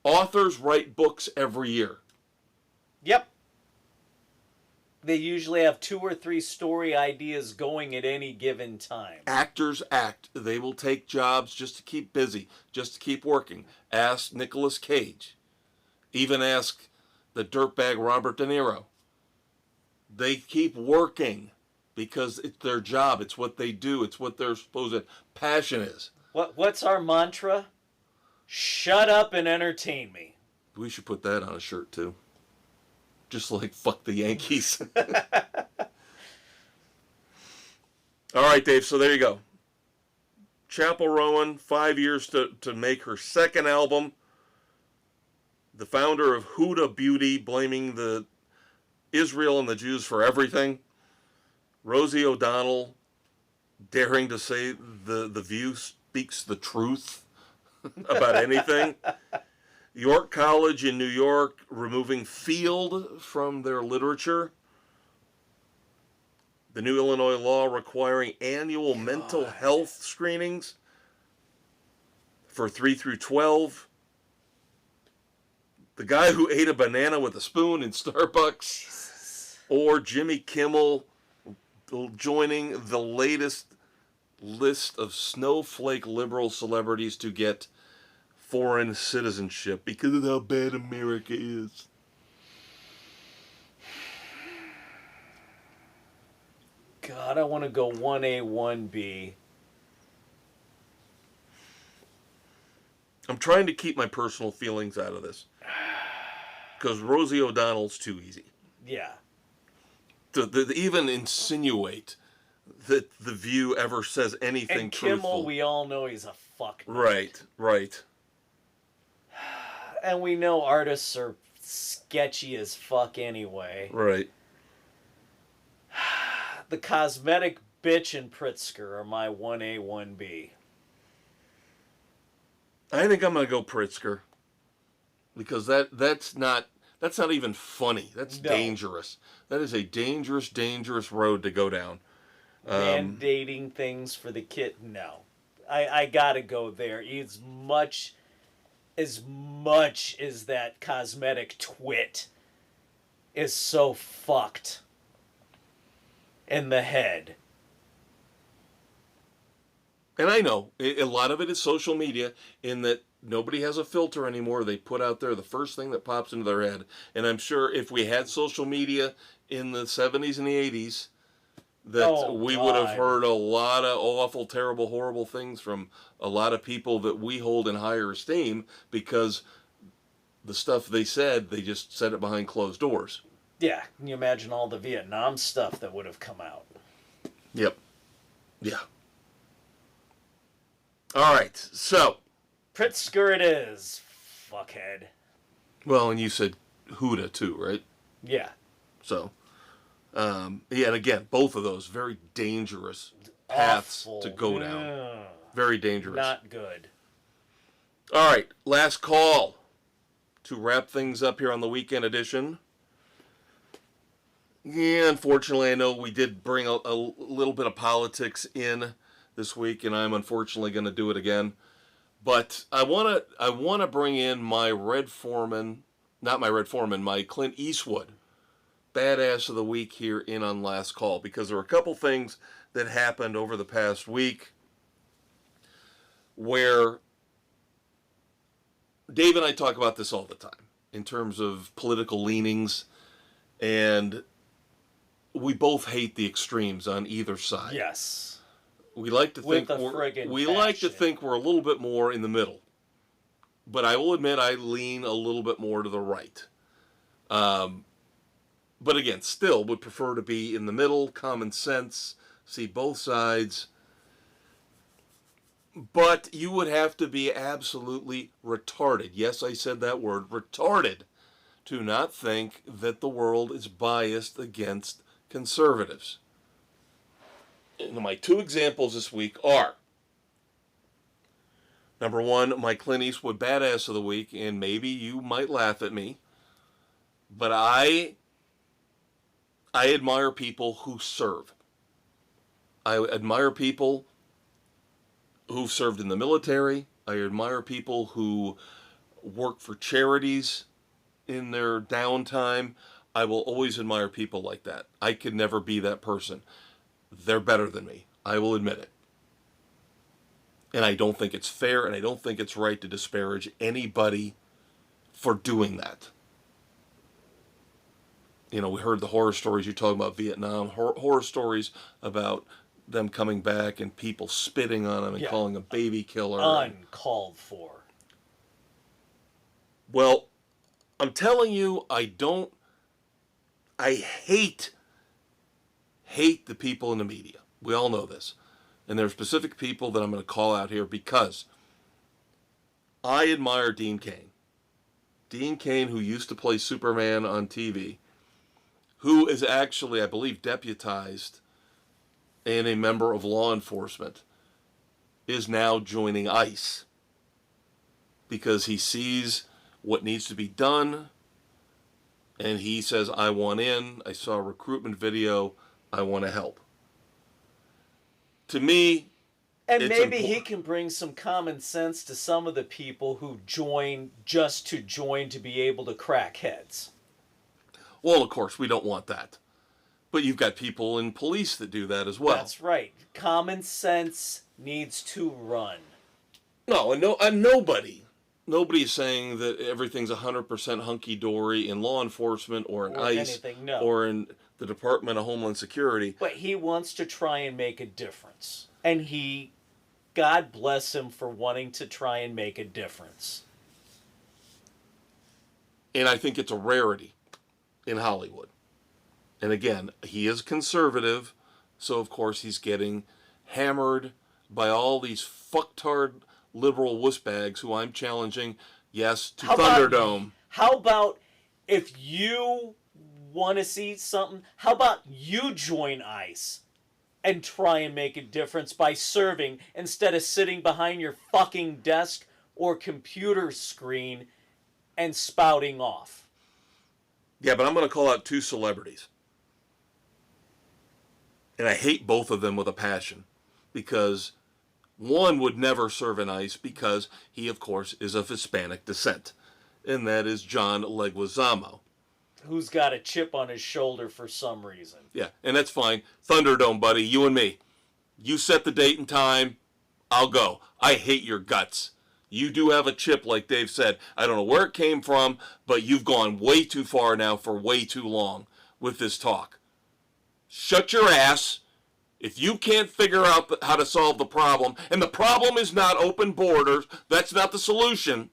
Authors write books every year. Yep. They usually have 2 or 3 story ideas going at any given time. Actors act. They will take jobs just to keep busy, just to keep working. Ask Nicolas Cage. Even ask the dirtbag Robert De Niro. They keep working because it's their job. It's what they do. It's what their supposed passion is. What's our mantra? Shut up and entertain me. We should put that on a shirt too. Just like fuck the Yankees. All right, Dave, so there you go. Chappell Roan, 5 years to make her second album. The founder of Huda Beauty, blaming the Israel and the Jews for everything. Rosie O'Donnell, daring to say the View speaks the truth about anything. York College in New York removing Field from their literature. The new Illinois law requiring annual mental health screenings for 3 through 12. The guy who ate a banana with a spoon in Starbucks. Jesus. Or Jimmy Kimmel joining the latest list of snowflake liberal celebrities to get foreign citizenship because of how bad America is. God, I want to go 1A, 1B. I'm trying to keep my personal feelings out of this. Because Rosie O'Donnell's too easy. Yeah. To even insinuate that The View ever says anything and Kimmel, truthful. we all know he's a fuck nut. Right. And we know artists are sketchy as fuck anyway. Right. The cosmetic bitch and Pritzker are my 1A, 1B. I think I'm going to go Pritzker. Because that's not even funny. That's dangerous. That is a dangerous road to go down. Mandating things for the kid, no. I gotta go there. As much as that cosmetic twit is so fucked in the head. And I know, a lot of it is social media, in that nobody has a filter anymore. They put out there the first thing that pops into their head. And I'm sure if we had social media in the 70s and the 80s, that we would have heard a lot of awful, terrible, horrible things from a lot of people that we hold in higher esteem, because the stuff they said, they just said it behind closed doors. Yeah, can you imagine all the Vietnam stuff that would have come out? Yep. Yeah. All right, so. Pritzker it is, fuckhead. Well, and you said Huda too, right? Yeah. So, yeah, and again, both of those very dangerous paths to go down. Very dangerous. Not good. All right, last call to wrap things up here on the weekend edition. Yeah, unfortunately, I know we did bring a little bit of politics in this week, and I'm unfortunately going to do it again. But I want to bring in my my Clint Eastwood Badass of the Week here in on Last Call, because there are a couple things that happened over the past week where Dave and I talk about this all the time in terms of political leanings, and we both hate the extremes on either side. Yes. We like to think we're a little bit more in the middle. But I will admit I lean a little bit more to the right. But again, still would prefer to be in the middle, common sense, see both sides. But you would have to be absolutely retarded. Yes, I said that word, retarded, to not think that the world is biased against conservatives. And my two examples this week are, number one, my Clint Eastwood Badass of the Week, and maybe you might laugh at me, but I I admire people who serve. I admire people who've served in the military. I admire people who work for charities in their downtime. I will always admire people like that. I could never be that person. They're better than me. I will admit it. And I don't think it's fair, and I don't think it's right to disparage anybody for doing that. You know, we heard the horror stories you talk about Vietnam, horror stories about them coming back and people spitting on them and calling a baby killer. Uncalled for. Well, I'm telling you, I hate the people in the media. We all know this. And there are specific people that I'm going to call out here because I admire Dean Cain. Dean Cain, who used to play Superman on TV, who is actually, I believe, deputized and a member of law enforcement, is now joining ICE because he sees what needs to be done and he says, I want in. I saw a recruitment video. I want to help. To me, and maybe he can bring some common sense to some of the people who join just to join to be able to crack heads. Well, of course, we don't want that. But you've got people in police that do that as well. That's right. Common sense needs to run. No, and nobody's saying that everything's 100% hunky-dory in law enforcement or in ICE or in the Department of Homeland Security. But he wants to try and make a difference. And God bless him for wanting to try and make a difference. And I think it's a rarity in Hollywood. And again, he is conservative, so of course he's getting hammered by all these fucktard liberal wussbags who I'm challenging, yes, to Thunderdome. How about if you want to see something, how about you join ICE and try and make a difference by serving instead of sitting behind your fucking desk or computer screen and spouting off? Yeah, but I'm going to call out two celebrities. And I hate both of them with a passion because one would never serve in ICE because he, of course, is of Hispanic descent. And that is John Leguizamo. Who's got a chip on his shoulder for some reason. Yeah, and that's fine. Thunderdome, buddy, you and me. You set the date and time, I'll go. I hate your guts. You do have a chip, like Dave said. I don't know where it came from, but you've gone way too far now for way too long with this talk. Shut your ass. If you can't figure out how to solve the problem, and the problem is not open borders, that's not the solution,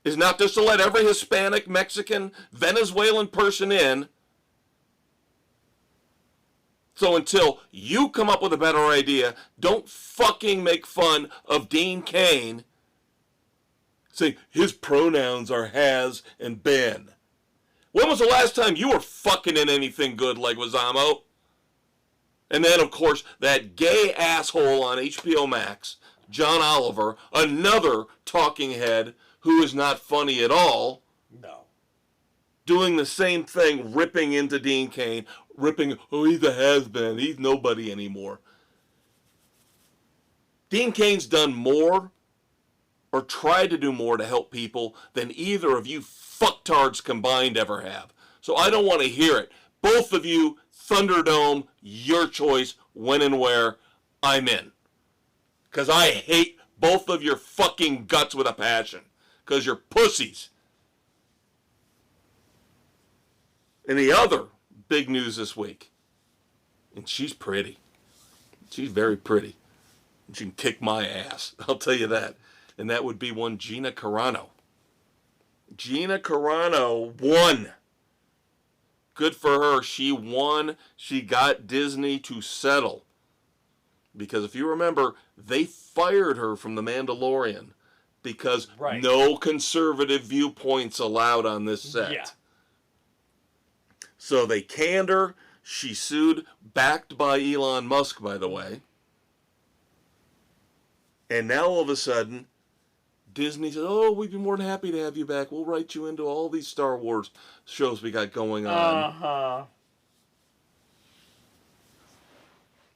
is not just to let every Hispanic, Mexican, Venezuelan person in. So until you come up with a better idea, don't fucking make fun of Dean Cain. Say his pronouns are has and been. When was the last time you were fucking in anything good, Leguizamo? And then, of course, that gay asshole on HBO Max, John Oliver, another talking head who is not funny at all. No. Doing the same thing, ripping into Dean Cain, he's a has-been, he's nobody anymore. Dean Cain's done more, or tried to do more to help people than either of you fucktards combined ever have. So I don't want to hear it. Both of you, Thunderdome, your choice, when and where, I'm in. Because I hate both of your fucking guts with a passion. Because you're pussies. And the other big news this week, and she's pretty. She's very pretty. She can kick my ass, I'll tell you that. And that would be one Gina Carano. Gina Carano won. Good for her. She won. She got Disney to settle. Because if you remember, they fired her from The Mandalorian because no conservative viewpoints allowed on this set. Yeah. So they canned her. She sued, backed by Elon Musk, by the way. And now all of a sudden, Disney says, oh, we'd be more than happy to have you back. We'll write you into all these Star Wars shows we got going on. Uh-huh.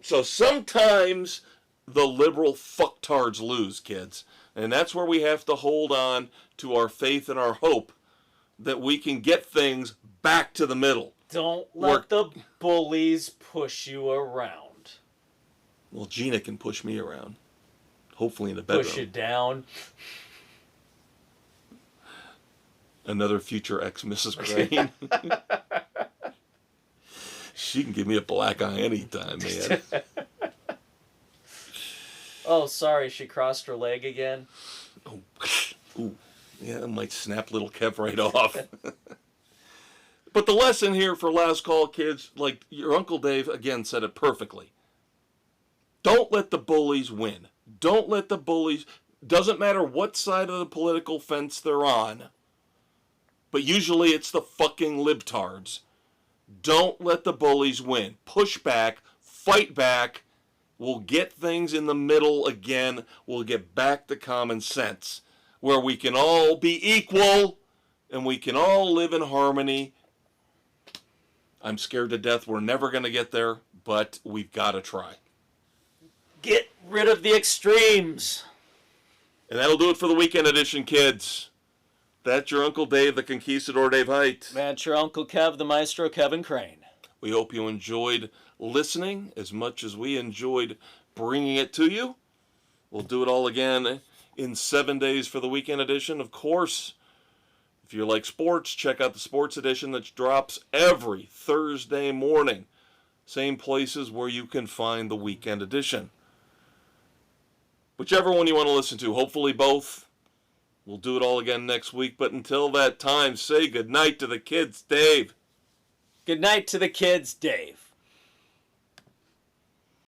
So sometimes the liberal fucktards lose, kids. And that's where we have to hold on to our faith and our hope that we can get things back to the middle. Don't let the bullies push you around. Well, Gina can push me around. Hopefully in the bedroom. Push you down. Another future ex Mrs. Crane. She can give me a black eye anytime, man. Oh, sorry, she crossed her leg again. Oh, ooh. Yeah, that might snap little Kev right off. But the lesson here for last call, kids, like your Uncle Dave again said it perfectly. Don't let the bullies win. Don't let the bullies, doesn't matter what side of the political fence they're on, but usually it's the fucking libtards. Don't let the bullies win. Push back, fight back. We'll get things in the middle again. We'll get back to common sense, where we can all be equal and we can all live in harmony. I'm scared to death we're never going to get there, but we've got to try. Get rid of the extremes. And that'll do it for the weekend edition, kids. That's your Uncle Dave, the Conquistador Dave Height. That's your Uncle Kev, the Maestro Kevin Crane. We hope you enjoyed listening as much as we enjoyed bringing it to you. We'll do it all again in 7 days for the weekend edition. Of course, if you like sports, check out the sports edition that drops every Thursday morning. Same places where you can find the weekend edition. Whichever one you want to listen to, hopefully both. We'll do it all again next week. But until that time, say goodnight to the kids, Dave. Good night to the kids, Dave.